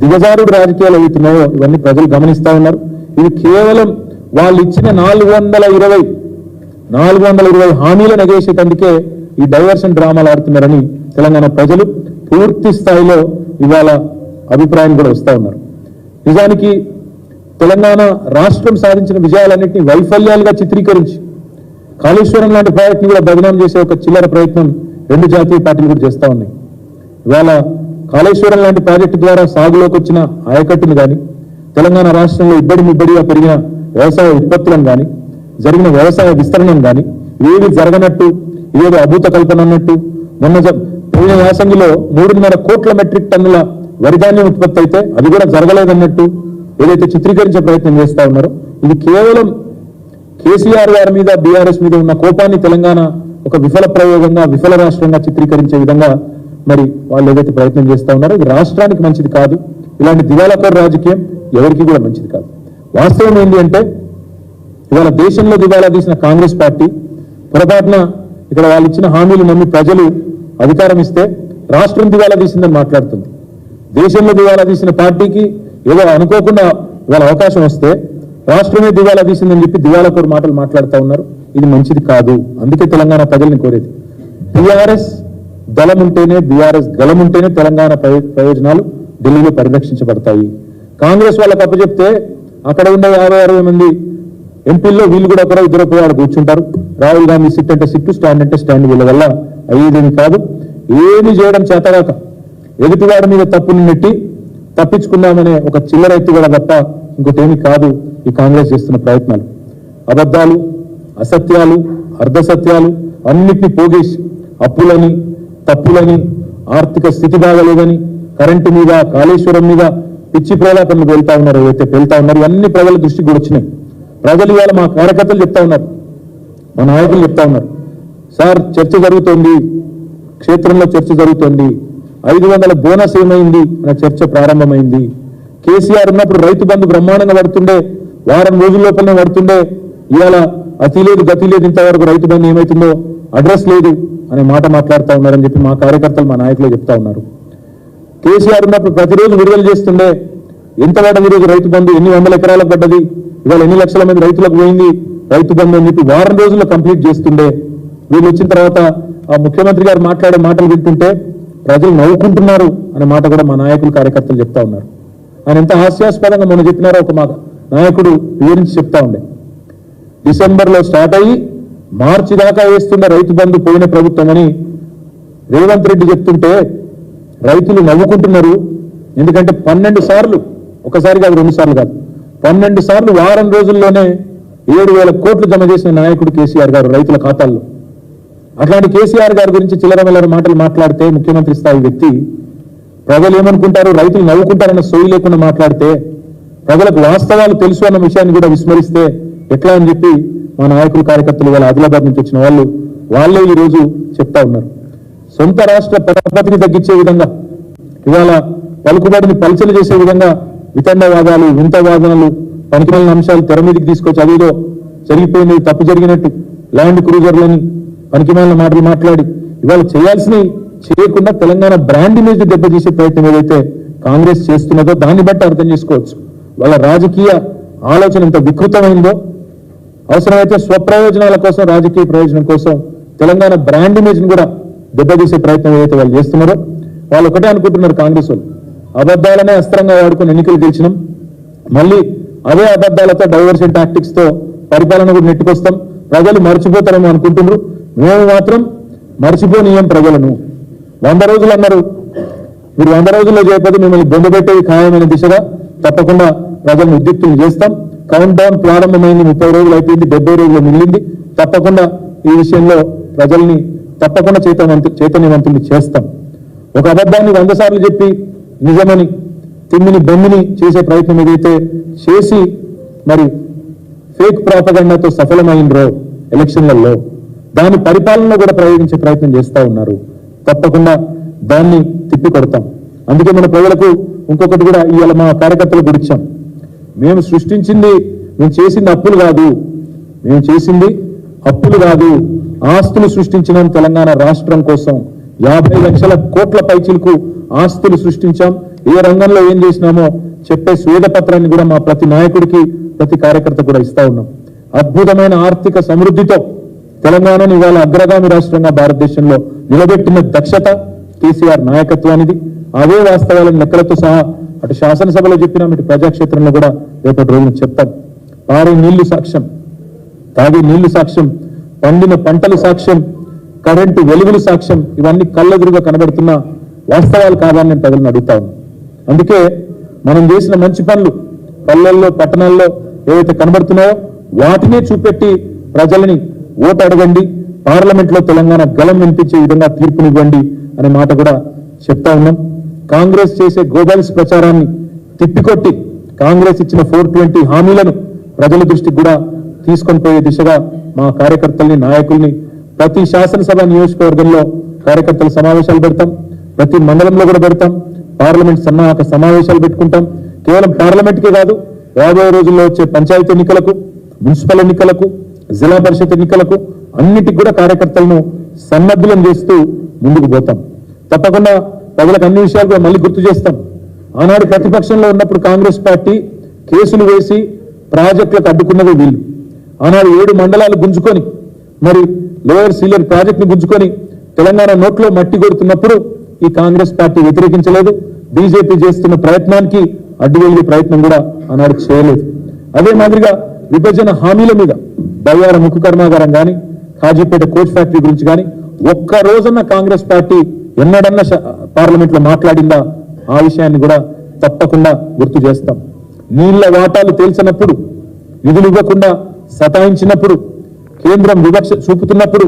దిగజారుడు రాజకీయాలు అవుతున్నాయో ఇవన్నీ ప్రజలు గమనిస్తా ఉన్నారు. ఇది కేవలం వాళ్ళు ఇచ్చిన 420 హామీలను ఎగేసేటందుకే ఈ డైవర్షన్ డ్రామాలు ఆడుతున్నారని తెలంగాణ ప్రజలు పూర్తి స్థాయిలో ఇవాళ అభిప్రాయం కూడా వస్తా ఉన్నారు. నిజానికి తెలంగాణ రాష్ట్రం సాధించిన విజయాలన్నింటినీ వైఫల్యాలుగా చిత్రీకరించి కాళేశ్వరం లాంటి ప్రాజెక్టుని కూడా బదనాం చేసే ఒక చిల్లర ప్రయత్నం 2 జాతీయ పార్టీలు కూడా చేస్తా ఉన్నాయి. ఇవాళ కాళేశ్వరం లాంటి ప్రాజెక్టు ద్వారా సాగులోకి వచ్చిన ఆయకట్టును కానీ, తెలంగాణ రాష్ట్రంలో ముబ్బడిగా పెరిగిన వ్యవసాయ ఉత్పత్తులను కానీ, జరిగిన వ్యవసాయ విస్తరణను కానీ ఏది జరగనట్టు, ఏదో అభూత కల్పన అన్నట్టు, మొన్న పోయిన యాసంగిలో 3.5 కోట్ల మెట్రిక్ టన్నుల వరిధాన్యం ఉత్పత్తి అయితే అది కూడా జరగలేదన్నట్టు ఏదైతే చిత్రీకరించే ప్రయత్నం చేస్తా ఉన్నారో ఇది కేవలం కేసీఆర్ గారి మీద, బీఆర్ఎస్ మీద ఉన్న కోపాన్ని తెలంగాణ ఒక విఫల ప్రయోగంగా, విఫల రాష్ట్రంగా చిత్రీకరించే విధంగా మరి వాళ్ళు ఏదైతే ప్రయత్నం చేస్తా ఉన్నారో ఇది రాష్ట్రానికి మంచిది కాదు. ఇలాంటి దివాలాకోరు రాజకీయం ఎవరికి కూడా మంచిది కాదు. వాస్తవం ఏంటి అంటే ఇవాళ దేశంలో దివాలా తీసిన కాంగ్రెస్ పార్టీ పొరపాటున ఇక్కడ వాళ్ళు ఇచ్చిన హామీలు నమ్మి ప్రజలు అధికారం ఇస్తే రాష్ట్రం దివాలా తీసిందని మాట్లాడుతుంది. దేశంలో దివాలా తీసిన పార్టీకి ఏదో అనుకోకుండా ఇవాళ అవకాశం వస్తే రాష్ట్రమే దివాలా తీసిందని చెప్పి దివాలాకోరు మాటలు మాట్లాడుతూ ఉన్నారు. ఇది మంచిది కాదు. అందుకే తెలంగాణ ప్రజల్ని కోరేది బీఆర్ఎస్ దళం ఉంటేనే, బీఆర్ఎస్ గలం ఉంటేనే తెలంగాణ ప్రయోజనాలు ఢిల్లీలో పరిరక్షించబడతాయి. కాంగ్రెస్ వాళ్ళకి అప్పచెప్తే అక్కడ ఉండే 50-60 మంది ఎంపీల్లో వీళ్ళు కూడా ఒకరో ఇద్దరు పోయాడు కూర్చుంటారు. రాహుల్ గాంధీ సిట్ అంటే సిట్టు, స్టాండ్ అంటే స్టాండ్. వీళ్ళ వల్ల అయ్యేదేమి కాదు. ఏమి చేయడం చేతగాక ఎదుటివాడి మీద తప్పుని నెట్టి తప్పించుకుందామనే ఒక చిల్లర ఎత్తుగడ తప్ప ఇంకోటేమి కాదు ఈ కాంగ్రెస్ చేస్తున్న ప్రయత్నాలు. అబద్ధాలు, అసత్యాలు, అర్ధసత్యాలు అన్నిటినీ పోగేసి అప్పులని, తప్పులని, ఆర్థిక స్థితి బాగలేదని, కరెంటు మీద, కాళేశ్వరం మీద పిచ్చి ప్రేలాపనలు వెళ్తా ఉన్నారు. ఏవైతే వెళ్తా ఉన్నారు ఇవన్నీ ప్రజల దృష్టికి కూడా వచ్చినాయి. ప్రజలు ఇవాళ మా కార్యకర్తలు చెప్తా ఉన్నారు, మా నాయకులు చెప్తా ఉన్నారు, సార్ చర్చ జరుగుతోంది, క్షేత్రంలో చర్చ జరుగుతోంది, 500 బోనస్ ఏమైంది అనే చర్చ ప్రారంభమైంది. కేసీఆర్ ఉన్నప్పుడు రైతు బంధు బ్రహ్మాండంగా పడుతుండే, వారం రోజుల లోపలనే పడుతుండే. ఇవాళ అతి లేదు గతి లేదు, ఇంతవరకు రైతు బంధు ఏమైతుందో అడ్రస్ లేదు అనే మాట మాట్లాడుతూ ఉన్నారని చెప్పి మా కార్యకర్తలు, మా నాయకులు చెప్తా ఉన్నారు. కేసీఆర్ ఉన్నప్పుడు ప్రతిరోజు విడుదల చేస్తుండే, ఎంత పడ్డది ఈరోజు రైతు బంధు, ఎన్ని వందల ఎకరాలకు పడ్డది, ఇవాళ ఎన్ని లక్షల మంది రైతులకు పోయింది రైతు బంధు అని చెప్పి వారం రోజుల్లో కంప్లీట్ చేస్తుండే. వీళ్ళు వచ్చిన తర్వాత ఆ ముఖ్యమంత్రి గారు మాట్లాడే మాటలు వింటుంటే ప్రజలు నవ్వుకుంటున్నారు అనే మాట కూడా మా నాయకులు, కార్యకర్తలు చెప్తా ఉన్నారు. ఆయన ఎంత హాస్యాస్పదంగా మొన్న చెప్పినారో ఒక మా నాయకుడు వివరించి చెప్తా ఉండే. డిసెంబర్లో స్టార్ట్ అయ్యి మార్చి దాకా వేస్తున్న రైతు బంధు పోయిన ప్రభుత్వం అని రేవంత్ రెడ్డి చెప్తుంటే రైతులు నవ్వుకుంటున్నారు. ఎందుకంటే 12 సార్లు, ఒకసారి కాదు 2 సార్లు కాదు, 12 సార్లు వారం రోజుల్లోనే 7,000 కోట్లు జమ చేసిన నాయకుడు కేసీఆర్ గారు రైతుల ఖాతాల్లో. అట్లాంటి కేసీఆర్ గారి గురించి చిల్లరమల్లర మాటలు మాట్లాడితే ముఖ్యమంత్రి స్థాయి వ్యక్తి ప్రజలు ఏమనుకుంటారు, రైతులు నవ్వుకుంటారన్న సోయి లేకుండా మాట్లాడితే, ప్రజలకు వాస్తవాలు తెలుసు అన్న విషయాన్ని కూడా విస్మరిస్తే ఎట్లా అని చెప్పి మా నాయకులు, కార్యకర్తలు ఇవాళ ఆదిలాబాద్ నుంచి వచ్చిన వాళ్ళే ఈ రోజు చెప్తా ఉన్నారు. సొంత రాష్ట్ర పరపతిని తగ్గించే విధంగా, ఇవాళ పలుకుబడిని పలుచలు చేసే విధంగా వితండవాదాలు, వింత వాదనలు, పనికిమాలిన అంశాలు తెర మీదకి తీసుకొచ్చి అదేదో జరిగిపోయింది, తప్పు జరిగినట్టు ల్యాండ్ క్రూజర్లని పనికిమాలిన మాటలు మాట్లాడి ఇవాళ చేయాల్సినవి చేయకుండా తెలంగాణ బ్రాండ్ ఇమేజ్ దెబ్బతీసే ప్రయత్నం ఏదైతే కాంగ్రెస్ చేస్తున్నదో దాన్ని బట్టి అర్థం చేసుకోవచ్చు వాళ్ళ రాజకీయ ఆలోచన ఎంత వికృతమైందో. అవసరమైతే స్వప్రయోజనాల కోసం, రాజకీయ ప్రయోజనం కోసం తెలంగాణ బ్రాండ్ ఇమేజ్ ని కూడా దెబ్బతీసే ప్రయత్నం ఏదైతే వాళ్ళు చేస్తున్నారో వాళ్ళు ఒకటే అనుకుంటున్నారు, కాంగ్రెస్ వాళ్ళు అబద్ధాలనే అస్త్రంగా వాడుకుని ఎన్నికలు గెలిచినాం, మళ్ళీ అదే అబద్ధాలతో డైవర్షన్ టాక్టిక్స్ తో పరిపాలన కూడా నెట్టుకొస్తాం, ప్రజలు మర్చిపోతారేమో అనుకుంటున్నారు. మేము మాత్రం మర్చిపోనీయం ప్రజలను. 100 రోజులు అన్నారు, మీరు 100 రోజుల్లో చేయకపోతే మిమ్మల్ని బొందబెట్టేది ఖాయమైన దిశగా తప్పకుండా ప్రజలను ఉద్యుక్తులు చేస్తాం. కౌంట్ డౌన్ ప్రారంభమైంది, 30 రోజులు అయిపోయింది, 70 రోజులు మిగిలింది. తప్పకుండా ఈ విషయంలో ప్రజల్ని తప్పకుండా చైతన్యవంతుల్ని చేస్తాం. ఒక అబద్ధాన్ని 100 సార్లు చెప్పి నిజమని తిమ్మిని బొమ్మిని చేసే ప్రయత్నం ఏదైతే చేసి మరి ఫేక్ ప్రాపగండాతో సఫలమైనరో ఎలక్షన్లలో, దాని పరిపాలనలో కూడా ప్రయోగించే ప్రయత్నం చేస్తూ ఉన్నారు. తప్పకుండా దాన్ని తిప్పికొడతాం. అందుకే మన ప్రజలకు ఇంకొకటి కూడా ఇవాళ మా కార్యకర్తలకు గురించాం. మేము చేసింది అప్పులు కాదు, మేము చేసింది అప్పులు కాదు, ఆస్తులు సృష్టించినాం. తెలంగాణ రాష్ట్రం కోసం 50 లక్షల కోట్ల పైచిలకు ఆస్తులు సృష్టించాం. ఏ రంగంలో ఏం చేసినామో చెప్పే స్వేదపత్రాన్ని కూడా మా ప్రతి నాయకుడికి, ప్రతి కార్యకర్త కూడా ఇస్తా ఉన్నాం. అద్భుతమైన ఆర్థిక సమృద్ధితో తెలంగాణను ఇవాళ అగ్రగామి రాష్ట్రంగా భారతదేశంలో నిలబెట్టిన దక్షత కేసీఆర్ నాయకత్వానిది. అవే వాస్తవాలను లెక్కలతో సహా అటు శాసనసభలో చెప్పినాం, ఇటు ప్రజాక్షేత్రంలో కూడా రేపటి రోజున చెప్తాం. పారే నీళ్లు సాక్ష్యం, తాగే నీళ్లు సాక్ష్యం, పండిన పంటలు సాక్ష్యం, కరెంటు వెలుగులు సాక్ష్యం. ఇవన్నీ కళ్ళెదురుగా కనబడుతున్న వాస్తవాలు కాదని నేను ప్రజలను అడుగుతా ఉన్నాను. అందుకే మనం చేసిన మంచి పనులు పల్లెల్లో, పట్టణాల్లో ఏవైతే కనబడుతున్నాయో వాటినే చూపెట్టి ప్రజలని ఓటు అడగండి, పార్లమెంట్లో తెలంగాణ గలం వినిపించే విధంగా తీర్పునివ్వండి అనే మాట కూడా చెప్తా ఉన్నాం. కాంగ్రెస్ చేసే గోబల్స్ ప్రచారాన్ని తిప్పికొట్టి కాంగ్రెస్ ఇచ్చిన 420 హామీలను ప్రజల దృష్టికి కూడా తీసుకొని పోయే దిశగా మా కార్యకర్తల్ని, నాయకుల్ని ప్రతి శాసనసభ నియోజకవర్గంలో కార్యకర్తల సమావేశాలు పెడతాం, ప్రతి మండలంలో కూడా పెడతాం, పార్లమెంట్ సన్నాహక సమావేశాలు పెట్టుకుంటాం. కేవలం పార్లమెంట్కే కాదు, రాబోయే రోజుల్లో వచ్చే పంచాయతీ ఎన్నికలకు, మున్సిపల్ ఎన్నికలకు, జిల్లా పరిషత్ ఎన్నికలకు అన్నిటికి కూడా కార్యకర్తలను సన్నద్ధులను చేస్తూ ముందుకు పోతాం. తప్పకుండా ప్రజలకు అన్ని విషయాలు కూడా మళ్ళీ గుర్తు చేస్తాం. ఆనాడు ప్రతిపక్షంలో ఉన్నప్పుడు కాంగ్రెస్ పార్టీ కేసులు వేసి ప్రాజెక్టులకు అడ్డుకున్నది వీళ్ళు. ఆనాడు 7 మండలాలు గుంజుకొని, మరి లోయర్ సీలియర్ ప్రాజెక్టును గుంజుకొని తెలంగాణ నోట్లో మట్టి కొడుతున్నప్పుడు ఈ కాంగ్రెస్ పార్టీ వ్యతిరేకించలేదు. బీజేపీ చేస్తున్న ప్రయత్నానికి అడ్డు వెళ్లే ప్రయత్నం కూడా ఆనాడు చేయలేదు. అదే మాదిరిగా విభజన హామీల మీద బయ్యార ముక్కు కర్మాగారం కానీ, కాజీపేట కోచ్ ఫ్యాక్టరీ గురించి కానీ ఒక్క రోజన్న కాంగ్రెస్ పార్టీ ఎన్నడన్నా పార్లమెంట్లో మాట్లాడిందా? ఆ విషయాన్ని కూడా తప్పకుండా గుర్తు చేస్తాం. నీళ్ల వాటాలు తేల్చినప్పుడు, నిధులు ఇవ్వకుండా సతాయించినప్పుడు, కేంద్రం వివక్ష చూపుతున్నప్పుడు,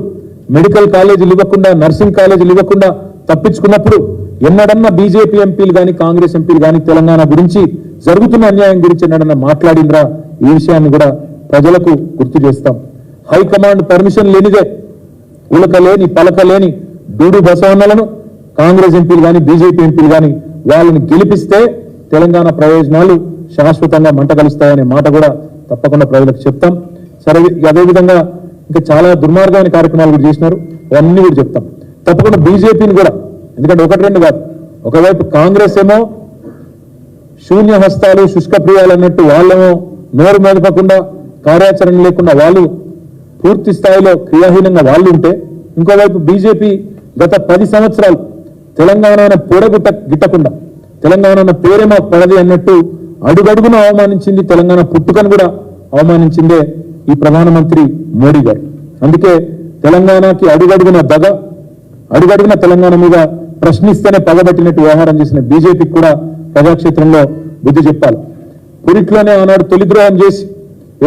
మెడికల్ కాలేజీలు ఇవ్వకుండా, నర్సింగ్ కాలేజీలు ఇవ్వకుండా తప్పించుకున్నప్పుడు ఎన్నడన్నా బీజేపీ ఎంపీలు కానీ, కాంగ్రెస్ ఎంపీలు కానీ తెలంగాణ గురించి, జరుగుతున్న అన్యాయం గురించి ఎన్నడన్నా మాట్లాడిండ్రా? ఈ విషయాన్ని కూడా ప్రజలకు గుర్తు చేస్తాం. హైకమాండ్ పర్మిషన్ లేనిదే ఉలకలేని పలకలేని డూడు బసవన్నలను కాంగ్రెస్ ఎంపీలు కానీ, బీజేపీ ఎంపీలు కానీ వాళ్ళని గెలిపిస్తే తెలంగాణ ప్రయోజనాలు శాశ్వతంగా మంట కలుస్తాయనే మాట కూడా తప్పకుండా ప్రజలకు చెప్తాం. సరే, అదేవిధంగా ఇంకా చాలా దుర్మార్గమైన కార్యక్రమాలు కూడా చేసినారు, అవన్నీ కూడా చెప్తాం. తప్పకుండా బీజేపీని కూడా, ఎందుకంటే 1-2 కాదు, ఒకవైపు కాంగ్రెస్ ఏమో శూన్య హస్తాలు, శుష్క ప్రియాలు అన్నట్టు వాళ్ళేమో నోరు మెదపకుండా, కార్యాచరణ లేకుండా వాళ్ళు పూర్తి స్థాయిలో క్రియాహీనంగా వాళ్ళు ఉంటే, ఇంకోవైపు బీజేపీ గత 10 సంవత్సరాలు తెలంగాణ గిట్టకుండా, తెలంగాణ పేరే మాకు పడది అన్నట్టు అడుగడుగును అవమానించింది. తెలంగాణ పుట్టుకను కూడా అవమానించిందే ఈ ప్రధానమంత్రి మోడీ గారు. అందుకే తెలంగాణకి అడుగడుగున అడుగడుగున తెలంగాణ మీద ప్రశ్నిస్తేనే పగబట్టినట్టు వ్యవహారం చేసిన బీజేపీకి కూడా ప్రజాక్షేత్రంలో బుద్ధి చెప్పాలి. పురిట్లోనే ఆనాడు తొలి ద్రోహం చేసి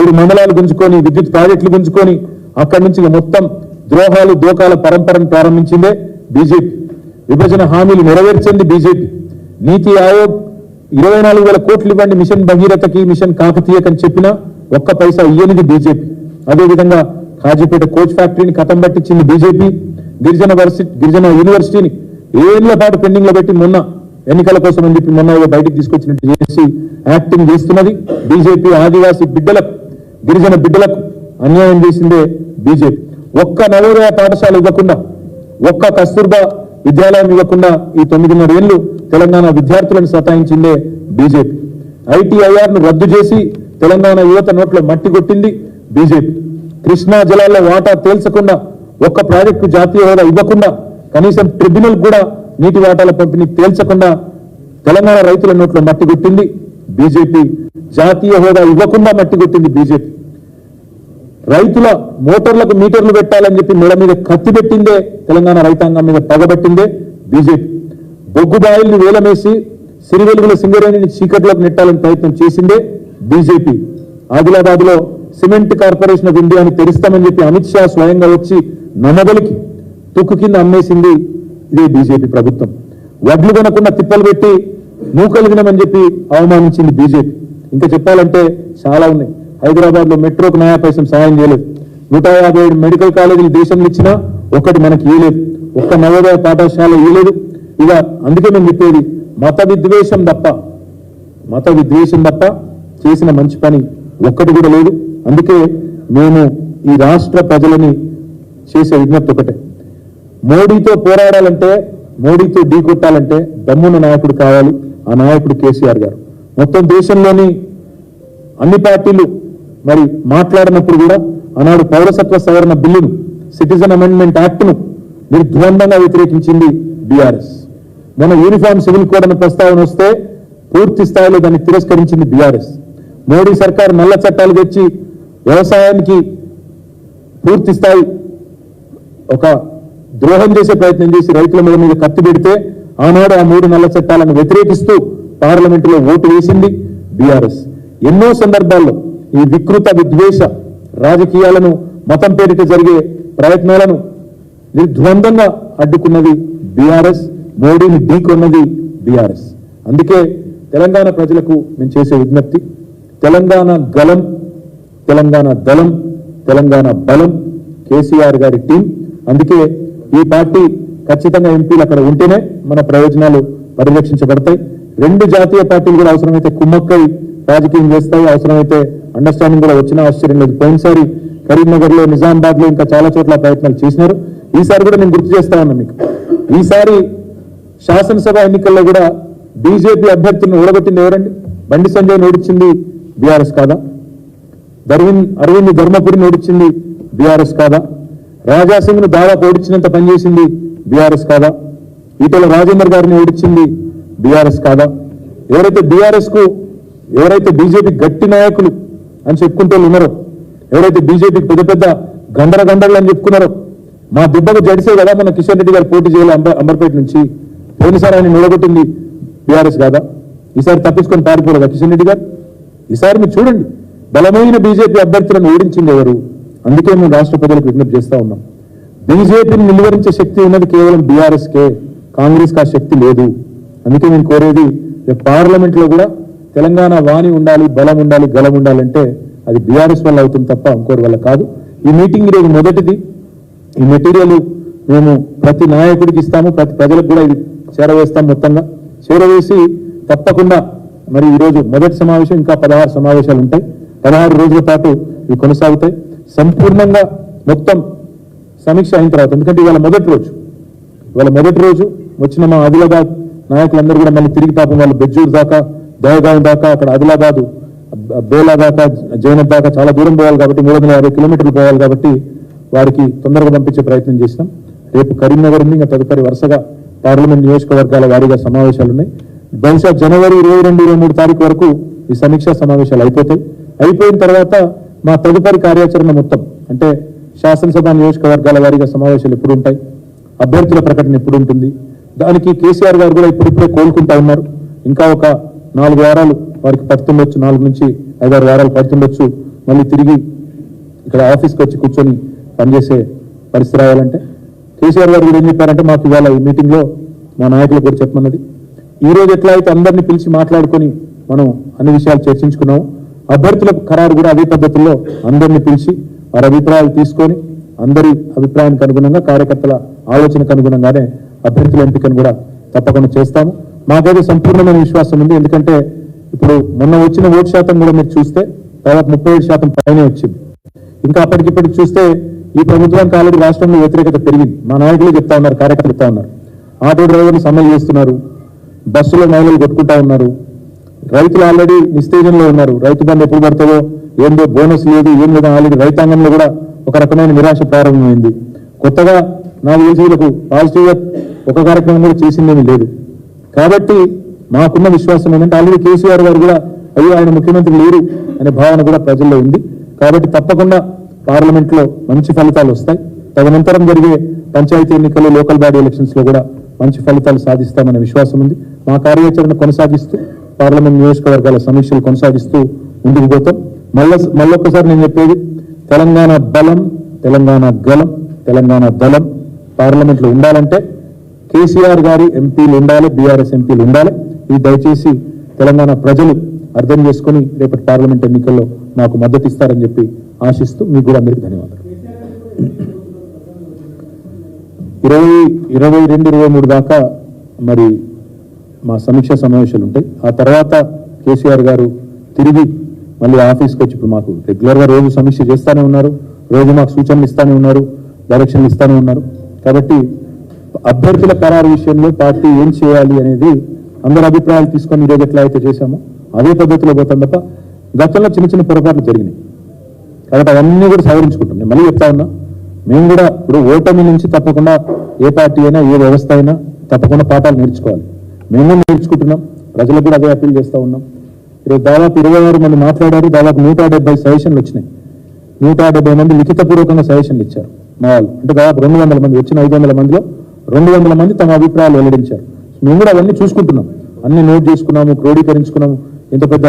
7 మండలాలు గుంజుకొని, విద్యుత్ ప్రాజెక్టులు గుంజుకొని అక్కడి నుంచి మొత్తం ద్రోహాలు, దోకాల పరంపరను ప్రారంభించిందే బీజేపీ. విభజన హామీలు నెరవేర్చింది బీజేపీ. నీతి ఆయోగ్ 24,000 కోట్లు ఇవ్వండి మిషన్ భగీరథకి, మిషన్ కాకతీయకని చెప్పినా ఒక్క పైసా ఇయ్యనిది బీజేపీ. అదేవిధంగా కాజీపేట కోచ్ ఫ్యాక్టరీని కథం పట్టించింది బీజేపీ. గిరిజన యూనివర్సిటీని ఏళ్ల పాటు పెండింగ్ లో పెట్టి మొన్న ఎన్నికల కోసం అని చెప్పి మొన్న బయటికి తీసుకొచ్చినట్టు చేసి యాక్టింగ్ చేస్తున్నది బీజేపీ. ఆదివాసీ బిడ్డలకు, గిరిజన బిడ్డలకు అన్యాయం చేసిందే బీజేపీ. ఒక్క నవోదయ పాఠశాల ఇవ్వకుండా, ఒక్క కస్తూర్బా విద్యాలయం ఇవ్వకుండా ఈ 9.5 ఏళ్లు తెలంగాణ విద్యార్థులను సతాయించిందే బీజేపీ. ITIR ను రద్దు చేసి తెలంగాణ యువత నోట్లో మట్టి కొట్టింది బీజేపీ. కృష్ణా జలాల్లో వాటా తేల్చకుండా, ఒక్క ప్రాజెక్టు జాతీయ హోదా ఇవ్వకుండా, కనీసం ట్రిబ్యునల్ కూడా నీటి వాటాల పంపిణీ తేల్చకుండా తెలంగాణ రైతుల నోట్లో మట్టి కొట్టింది బీజేపీ. జాతీయ హోదా ఇవ్వకుండా మట్టి కొట్టింది బీజేపీ. రైతుల మోటార్లకు మీటర్లు పెట్టాలని చెప్పి మెడ మీద కత్తి పెట్టిందే తెలంగాణ రైతాంగం మీద పగబట్టిందే బీజేపీ. బొగ్గు బాయిల్ని వేలమేసి సిరివెలుగుల సింగరేణిని చీకట్లోకి నెట్టాలని ప్రయత్నం చేసిందే బీజేపీ. ఆదిలాబాద్ లో సిమెంట్ కార్పొరేషన్ ఆఫ్ ఇండియాని తెరుస్తామని చెప్పి అమిత్ షా స్వయంగా వచ్చి నమ్మబలికి తుక్కు కింద అమ్మేసింది ఇదే బీజేపీ ప్రభుత్వం. వడ్లు కొనకుండా తిప్పలు పెట్టి నూకలు తినమని చెప్పి అవమానించింది బీజేపీ. ఇంకా చెప్పాలంటే చాలా ఉన్నాయి. హైదరాబాద్ లో మెట్రోకు నయా పైసం సాయం చేయలేదు. 157 మెడికల్ కాలేజీలు దేశంలో ఇచ్చినా ఒక్కటి మనకి ఇవ్వలేదు. ఒక్క నవోదయ పాఠశాల ఇవ్వలేదు. ఇక అందుకే మేము చెప్పేది మత విద్వేషం తప్ప చేసిన మంచి పని ఒక్కటి కూడా లేదు. అందుకే మేము ఈ రాష్ట్ర ప్రజలని చేసే విజ్ఞప్తి ఒకటే, మోడీతో పోరాడాలంటే, మోడీతో ఢీ కొట్టాలంటే దమ్మున్న నాయకుడు కావాలి. ఆ నాయకుడు కేసీఆర్ గారు. మొత్తం దేశంలోని అన్ని పార్టీలు మరి మాట్లాడినప్పుడు కూడా ఆనాడు పౌరసత్వ సవరణ బిల్లును, సిటిజన్ అమెండ్మెంట్ యాక్ట్ ను నిర్ద్వందంగా వ్యతిరేకించింది బీఆర్ఎస్. మన యూనిఫామ్ సివిల్ కోడ్ అనే ప్రస్తావన వస్తే పూర్తి స్థాయిలో దాన్ని తిరస్కరించింది బీఆర్ఎస్. మోడీ సర్కార్ నల్ల చట్టాలు తెచ్చి వ్యవసాయానికి పూర్తి స్థాయి ఒక ద్రోహం చేసే ప్రయత్నం చేసి రైతుల మీద కత్తి పెడితే ఆనాడు ఆ 3 నల్ల చట్టాలను వ్యతిరేకిస్తూ పార్లమెంటులో ఓటు వేసింది బీఆర్ఎస్. ఎన్నో సందర్భాల్లో ఈ వికృత విద్వేష రాజకీయాలను, మతం పేరిట జరిగే ప్రయత్నాలను నిర్ద్వందంగా అడ్డుకున్నది బీఆర్ఎస్. మోడీని ఢీకొన్నది బీఆర్ఎస్. అందుకే తెలంగాణ ప్రజలకు మేము చేసే విజ్ఞప్తి, తెలంగాణ గలం, తెలంగాణ దళం, తెలంగాణ బలం కేసీఆర్ గారి టీం. అందుకే ఈ పార్టీ ఖచ్చితంగా ఎంపీలు అక్కడ ఉంటేనే మన ప్రయోజనాలు పరిరక్షించబడతాయి. 2 జాతీయ పార్టీలు కూడా అవసరమైతే కుమ్మక్కై రాజకీయం చేస్తాయి. అవసరమైతే అండర్స్టాండింగ్ కూడా వచ్చినా ఆశ్చర్యం లేదు. పోయినసారి కరీంనగర్ లో, నిజామాబాద్ లో ఇంకా చాలా చోట్ల ప్రయత్నాలు చేసినారు. ఈసారి కూడా నేను గుర్తు చేస్తా ఉన్నా మీకు, ఈసారి శాసనసభ ఎన్నికల్లో కూడా బీజేపీ అభ్యర్థులను ఓడగొట్టింది ఎవరండి? బండి సంజయ్ ఓడించింది బీఆర్ఎస్ కాదా? అరవింద్ ధర్మపురిని ఓడించింది బీఆర్ఎస్ కాదా? రాజాసింగ్ ను దాదాపు ఓడించినంత పనిచేసింది బీఆర్ఎస్ కాదా? ఈటల రాజేందర్ గారిని ఓడించింది బీఆర్ఎస్ కాదా? ఎవరైతే బీజేపీ గట్టి నాయకులు అని చెప్పుకుంటూ ఉన్నారో, ఎవరైతే బీజేపీకి పెద్ద గండరగండలు అని చెప్పుకున్నారో, మా దుబ్బకు జడిసే కదా మన కిషన్ రెడ్డి గారు పోటీ చేయాలి అంబర్పేట నుంచి. పోయినసారి ఆయన నిలగొట్టింది బీఆర్ఎస్ కాదా? ఈసారి తప్పించుకొని పారిపోలేదా కిషన్ రెడ్డి గారు? ఈసారి మీరు చూడండి, బలమైన బీజేపీ అభ్యర్థులను ఓడించింది ఎవరు? అందుకే మేము రాష్ట్ర ప్రజలకు విజ్ఞప్తి చేస్తా ఉన్నాం, బీజేపీని నిలువరించే శక్తి ఉన్నది కేవలం బీఆర్ఎస్కే, కాంగ్రెస్కి ఆ శక్తి లేదు. అందుకే నేను కోరేది, పార్లమెంట్ లో కూడా తెలంగాణ వాణి ఉండాలి, బలం ఉండాలి, గలం ఉండాలంటే అది బీఆర్ఎస్ వల్ల అవుతుంది తప్ప ఇంకోరి వల్ల కాదు. ఈ మీటింగ్ ఈరోజు మొదటిది. ఈ మెటీరియల్ మేము ప్రతి నాయకుడికి ఇస్తాము, ప్రతి ప్రజలకు కూడా ఇది చేరవేస్తాం. మొత్తంగా చేరవేసి తప్పకుండా మరి ఈరోజు మొదటి సమావేశం, ఇంకా 16 సమావేశాలు ఉంటాయి. 16 రోజుల పాటు ఇవి కొనసాగుతాయి. సంపూర్ణంగా మొత్తం సమీక్ష అయిన తర్వాత, ఎందుకంటే ఇవాళ మొదటి రోజు వచ్చిన మా ఆదిలాబాద్ నాయకులందరూ కూడా మళ్ళీ తిరిగి పాపం వాళ్ళు బెజ్జూరు దాకా, దయగాం దాకా, అక్కడ ఆదిలాబాద్ బేలా దాకా, జైనత్ దాకా చాలా దూరం పోవాలి కాబట్టి 350 కిలోమీటర్లు పోవాలి కాబట్టి వారికి తొందరగా పంపించే ప్రయత్నం చేసినాం. రేపు కరీంనగర్ ఉంది, ఇంకా తదుపరి వరుసగా పార్లమెంట్ నియోజకవర్గాల వారీగా సమావేశాలు ఉన్నాయి. బహుశా జనవరి 22, 23 తారీఖు వరకు ఈ సమీక్షా సమావేశాలు అయిపోతాయి. అయిపోయిన తర్వాత మా తదుపరి కార్యాచరణ మొత్తం, అంటే శాసనసభ నియోజకవర్గాల వారీగా సమావేశాలు ఎప్పుడు ఉంటాయి, అభ్యర్థుల ప్రకటన ఎప్పుడు ఉంటుంది, దానికి కేసీఆర్ గారు కూడా ఇప్పుడిప్పుడే కోలుకుంటా ఉన్నారు. ఇంకా ఒక 4 వారాలు వారికి పడుతుండొచ్చు, 4 నుంచి 5-6 వారాలు పడుతుండొచ్చు మళ్ళీ తిరిగి ఇక్కడ ఆఫీస్కి వచ్చి కూర్చొని పనిచేసే పరిస్థితి రావాలంటే. కేసీఆర్ గారు కూడా ఏం చెప్పారంటే, మాకు ఇవాళ ఈ మీటింగ్ లో మా నాయకులు కూడా చెప్పమన్నది, ఈ రోజు ఎట్లా అయితే అందరినీ పిలిచి మాట్లాడుకొని మనం అన్ని విషయాలు చర్చించుకున్నాము, అభ్యర్థుల ఖరారు కూడా అదే పద్ధతుల్లో అందరినీ పిలిచి వారి అభిప్రాయాలు తీసుకొని అందరి అభిప్రాయానికి అనుగుణంగా, కార్యకర్తల ఆలోచనకు అనుగుణంగానే అభ్యర్థుల ఎంపికను కూడా తప్పకుండా చేస్తాము. మాకైతే సంపూర్ణమైన విశ్వాసం ఉంది. ఎందుకంటే ఇప్పుడు మొన్న వచ్చిన ఓటు శాతం కూడా మీరు చూస్తే దాదాపు 37% పైనే వచ్చింది. ఇంకా అప్పటికిప్పటికి చూస్తే ఈ ప్రభుత్వానికి ఆల్రెడీ రాష్ట్రంలో వ్యతిరేకత పెరిగింది. మా నాయకులు చెప్తా ఉన్నారు, కార్యకర్తలు చెప్తా ఉన్నారు, ఆటో డ్రైవర్లు సమ్మెలు చేస్తున్నారు, బస్సులో మహిళలు కొట్టుకుంటా ఉన్నారు, రైతులు ఆల్రెడీ నిస్తేజంలో ఉన్నారు, రైతు బంధు ఎప్పుడు పడుతుందో ఏందో, బోనస్ లేదు, ఏం లేదు. ఆల్రెడీ రైతాంగంలో కూడా ఒక రకమైన నిరాశ ప్రారంభమైంది. కొత్తగా నాకు తెలిసి పాజిటివ్ గా ఒక కార్యక్రమం కూడా చేసిందేమీ లేదు. కాబట్టి మాకున్న విశ్వాసం ఏంటంటే ఆల్రెడీ కేసీఆర్ గారు కూడా అయ్యో ఆయన ముఖ్యమంత్రి లేరు అనే భావన కూడా ప్రజల్లో ఉంది. కాబట్టి తప్పకుండా పార్లమెంట్లో మంచి ఫలితాలు వస్తాయి. తదనంతరం జరిగే పంచాయతీ ఎన్నికలు, లోకల్ బాడీ ఎలక్షన్స్ లో కూడా మంచి ఫలితాలు సాధిస్తామనే విశ్వాసం ఉంది. మా కార్యాచరణ కొనసాగిస్తూ పార్లమెంట్ నియోజకవర్గాల సమీక్షలు కొనసాగిస్తూ ముందుకు పోతాం. మళ్ళొక్కసారి నేను చెప్పేది, తెలంగాణ బలం, తెలంగాణ గలం, తెలంగాణ దళం పార్లమెంట్లో ఉండాలంటే కేసీఆర్ గారి ఎంపీలు ఉండాలి, బీఆర్ఎస్ ఎంపీలు ఉండాలి. ఇది దయచేసి తెలంగాణ ప్రజలు అర్థం చేసుకుని రేపటి పార్లమెంట్ ఎన్నికల్లో నాకు మద్దతు ఇస్తారని చెప్పి ఆశిస్తూ మీకు కూడా అందరికీ ధన్యవాదాలు. 22-23 దాకా మరి మా సమీక్ష సమావేశాలు ఉంటాయి. ఆ తర్వాత కేసీఆర్ గారు తిరిగి మళ్ళీ ఆఫీస్కి వచ్చి, ఇప్పుడు మాకు రెగ్యులర్గా రోజు సమీక్ష చేస్తూనే ఉన్నారు, రోజు మాకు సూచనలు ఇస్తూనే ఉన్నారు, డైరెక్షన్లు ఇస్తూనే ఉన్నారు. కాబట్టి అభ్యర్థుల ఖరారు విషయంలో పార్టీ ఏం చేయాలి అనేది అందరి అభిప్రాయాలు తీసుకొని ఈరోజు ఎట్లా అయితే చేశామో అదే పద్ధతిలో పోతాం తప్ప గతంలో చిన్న చిన్న పొరపాట్లు జరిగినాయి. కాబట్టి అవన్నీ కూడా సవరించుకుంటాం. నేను మళ్ళీ చెప్తా ఉన్నా, మేము కూడా ఇప్పుడు ఓటమి నుంచి తప్పకుండా ఏ పార్టీ అయినా ఏ వ్యవస్థ అయినా తప్పకుండా పాఠాలు నేర్చుకోవాలి. మేము నేర్చుకుంటున్నాం, ప్రజలకు కూడా అదే అప్పీల్ చేస్తూ ఉన్నాం. ఈరోజు దాదాపు 26 మంది మాట్లాడారు, దాదాపు 170 సజెషన్లు వచ్చినాయి. 170 మంది లిఖితపూర్వకంగా సజెషన్లు ఇచ్చారు మా వాళ్ళు. అంటే దాదాపు 200 మంది వచ్చిన 500 మందిలో 200 మంది తమ అభిప్రాయాలు వెల్లడించారు. మేము కూడా అవన్నీ చూసుకుంటున్నాం, అన్ని నోట్ చేసుకున్నాము, క్రోడీకరించుకున్నాము. ఇంత పెద్ద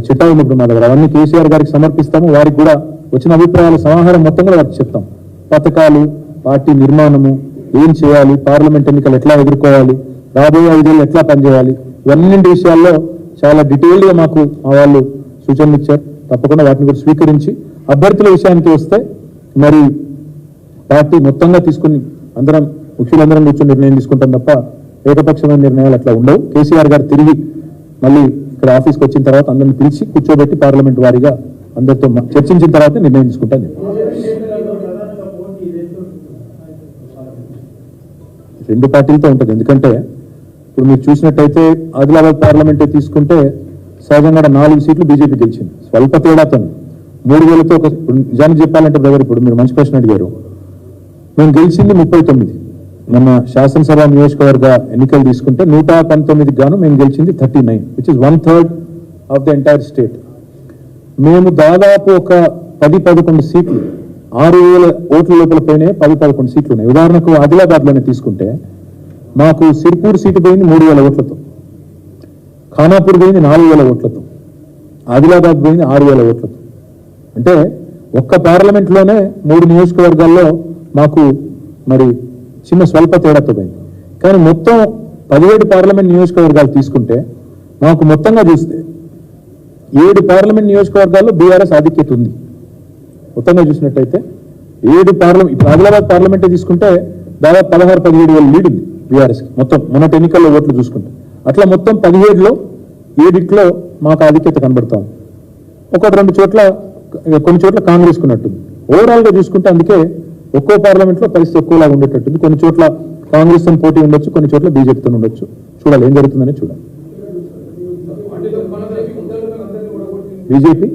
చిట్టా ఉంది ఇప్పుడు మా దగ్గర. అవన్నీ కేసీఆర్ గారికి సమర్పిస్తాము. వారికి కూడా వచ్చిన అభిప్రాయాల సమాహారం మొత్తం కూడా వారికి చెప్తాం. పథకాలు, పార్టీ నిర్మాణము, ఏం చేయాలి, పార్లమెంట్ ఎన్నికలు ఎట్లా ఎదుర్కోవాలి, రాబోయే 5 ఏళ్ళు ఎట్లా పనిచేయాలి, ఇవన్నింటి విషయాల్లో చాలా డీటెయిల్డ్గా మాకు మా వాళ్ళు సూచనలు ఇచ్చారు. తప్పకుండా వాటిని కూడా స్వీకరించి అభ్యర్థుల విషయానికి వస్తే మరి పార్టీ మొత్తంగా తీసుకుని అందరం ముఖ్యులందరం కూర్చొని నిర్ణయం తీసుకుంటాం తప్ప ఏకపక్షమైన నిర్ణయాలు అట్లా ఉండవు. కేసీఆర్ గారు తిరిగి మళ్ళీ ఇక్కడ ఆఫీస్కి వచ్చిన తర్వాత అందరిని పిలిచి కూర్చోబెట్టి పార్లమెంట్ వారీగా అందరితో చర్చించిన తర్వాత నిర్ణయం తీసుకుంటాను. రెండు పార్టీలతో ఉంటుంది. ఎందుకంటే ఇప్పుడు మీరు చూసినట్టయితే ఆదిలాబాద్ పార్లమెంటే తీసుకుంటే సహజంగా 4 సీట్లు బీజేపీ గెలిచింది, స్వల్ప తేడాతో 3000తో. నిజానికి చెప్పాలంటే బ్రదర్, ఇప్పుడు మీరు మంచి ప్రశ్న అడిగారు. మేము గెలిచింది 39. మన శాసనసభ నియోజకవర్గ ఎన్నికలు తీసుకుంటే 119 గాను మేము గెలిచింది 39, which is 1/3 of the entire state. మేము దాదాపు ఒక 10-11 సీట్లు 6000 ఓట్ల లోపల పోయినాయి. 10-11 సీట్లు ఉన్నాయి. ఉదాహరణకు ఆదిలాబాద్లోనే తీసుకుంటే మాకు సిర్పూర్ సీటు పోయింది 3000 ఓట్లతో, ఖానాపూర్ పోయింది 4000 ఓట్లతో, ఆదిలాబాద్ పోయింది 6000 ఓట్లతో. అంటే ఒక్క పార్లమెంట్లోనే 3 నియోజకవర్గాల్లో మాకు మరి చిన్న స్వల్ప తేడాతో పోయింది. కానీ మొత్తం 17 పార్లమెంట్ నియోజకవర్గాలు తీసుకుంటే మాకు మొత్తంగా చూస్తే 7 పార్లమెంట్ నియోజకవర్గాల్లో బీఆర్ఎస్ ఆధిక్యత ఉంది. మొత్తంగా చూసినట్టయితే 7 పార్లమెంట్, ఇప్పుడు ఆదిలాబాద్ పార్లమెంటే తీసుకుంటే దాదాపు 16-17 వేల లీడ్ ఉంది బీఆర్ఎస్కి మొత్తం మొన్నటి ఎన్నికల్లో ఓట్లు చూసుకుంటే. అట్లా మొత్తం 17లో 7 మాకు ఆధిక్యత కనబడతాం. 1-2 చోట్ల, కొన్ని చోట్ల కాంగ్రెస్ కున్నట్టుంది. ఓవరాల్గా చూసుకుంటే అందుకే ఒక్కో పార్లమెంట్లో పరిస్థితి ఎక్కువలాగా ఉండేటట్టుంది. కొన్ని చోట్ల కాంగ్రెస్ తో పోటీ ఉండొచ్చు, కొన్ని చోట్ల బీజేపీతో ఉండొచ్చు. చూడాలి ఏం జరుగుతుందని చూడాలి. బీజేపీ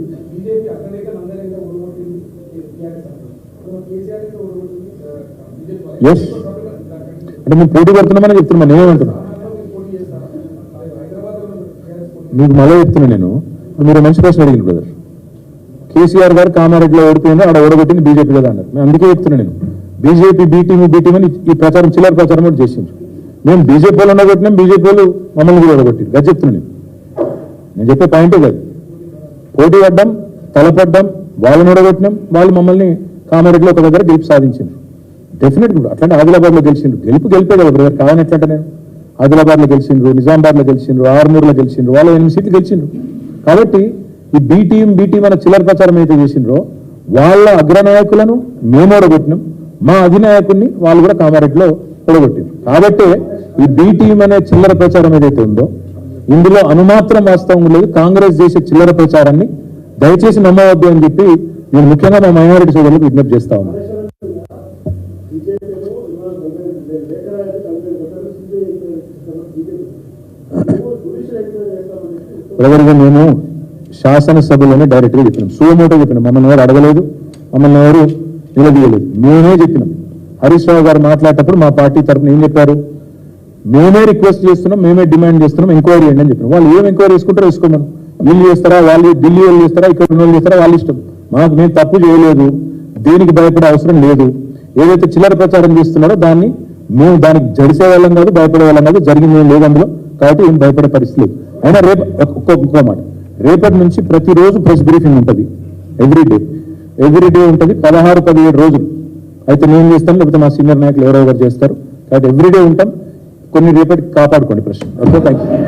ఎస్ అంటే మేము పోటీ పడుతున్నామని చెప్తున్నా. నేనేమంటున్నా మీకు మళ్ళీ చెప్తున్నా. నేను మీరు మంచి ప్రశ్న అడిగింది బ్రదర్. కేసీఆర్ గారు కామారెడ్డిలో ఓడిపోయింది, ఆడ ఓడగొట్టింది బీజేపీ కదా అన్నారు. మేము అందుకే చెప్తున్నా, నేను బీజేపీ బీటీఎం అని ఈ ప్రచారం చిల్లర ప్రచారం కూడా చేసింది. మేము బీజేపీ వాళ్ళు ఓడగొట్టినాం, బీజేపీ వాళ్ళు మమ్మల్ని కూడా ఓడగొట్టింది. అది చెప్తున్నా నేను చెప్పే పాయింటే కాదు. పోటీ పడ్డాం, తలపడ్డాం, వాళ్ళని ఓడగొట్టినాం, వాళ్ళు మమ్మల్ని కామారెడ్డిలో ఒక దగ్గర గెలుపు సాధించింది. డెఫినెట్గా అట్లాంటి ఆదిలాబాద్లో గెలిచిండ్రు. గెలిపే కదా బ్రదర్, కాదని ఎట్లంటే నేను ఆదిలాబాద్లో గెలిచిండ్రు, నిజామాబాద్లో గెలిచిండ్రు, ఆర్మూర్లో గెలిచిండ్రు, వాళ్ళు 8 సీట్లు గెలిచిండ్రు. కాబట్టి ఈ బీటీఎం అనే చిల్లర ప్రచారం అయితే చేసిండ్రో వాళ్ళ అగ్రనాయకులను మేము ఓడగొట్టినాం, మా అధినాయకుడిని వాళ్ళు కూడా కామారెడ్డిలో ఓడగొట్టినారు. కాబట్టి ఈ బీటీఎం అనే చిల్లర ప్రచారం ఏదైతే ఉందో ఇందులో అనుమాత్రం వాస్తవం లేదు. కాంగ్రెస్ చేసే చిల్లర ప్రచారాన్ని దయచేసి నమ్మవద్దు అని చెప్పి నేను ముఖ్యంగా మా మైనారిటీ సోదరులకు విజ్ఞప్తి చేస్తా ఉన్నాను. బ్రదర్గా మేము శాసనసభలోనే డైరెక్ట్గా చెప్పినాం, సుమోటో చెప్పినాం. మమ్మల్ని ఎవరు అడగలేదు, మమ్మల్ని ఎవరు నిలదీయలేదు, మేమే చెప్పినాం. హరీష్ రావు గారు మాట్లాడేటప్పుడు మా పార్టీ తరఫున ఏం చెప్పారు, మేమే రిక్వెస్ట్ చేస్తున్నాం, మేమే డిమాండ్ చేస్తున్నాం, ఎంక్వైరీ చేయండి అని చెప్పినాం. వాళ్ళు ఏం ఎంక్వైరీ చేసుకుంటారో వేసుకోమని, వీళ్ళు చేస్తారా, వాళ్ళు ఢిల్లీ వాళ్ళు చేస్తారా, ఇక్కడ ఉన్న వాళ్ళు చేస్తారా, వాళ్ళ ఇష్టం. మేము తప్పు చేయలేదు, దేనికి భయపడే అవసరం లేదు. ఏదైతే చిల్లర ప్రచారం చేస్తున్నాడో దాన్ని మేము దానికి జడిసే వాళ్ళం కాదు, భయపడే వాళ్ళం కాదు, జరిగింది ఏం లేదు అందులో. కాబట్టి ఏం భయపడే పరిస్థితి లేదు. అయినా రేపు ఒక్క మాట, రేపటి నుంచి ప్రతిరోజు ప్రెస్ బ్రీఫింగ్ ఉంటుంది. ఎవ్రీడే ఉంటుంది, 16-17 రోజులు. అయితే నేను చేస్తాను, లేకపోతే మా సీనియర్ నాయకులు ఎవరో ఒకరు చేస్తారు. కాబట్టి ఎవ్రీడే ఉంటాం. కొన్ని రేపటికి కాపాడుకోండి ప్రశ్న. Okay, thank you.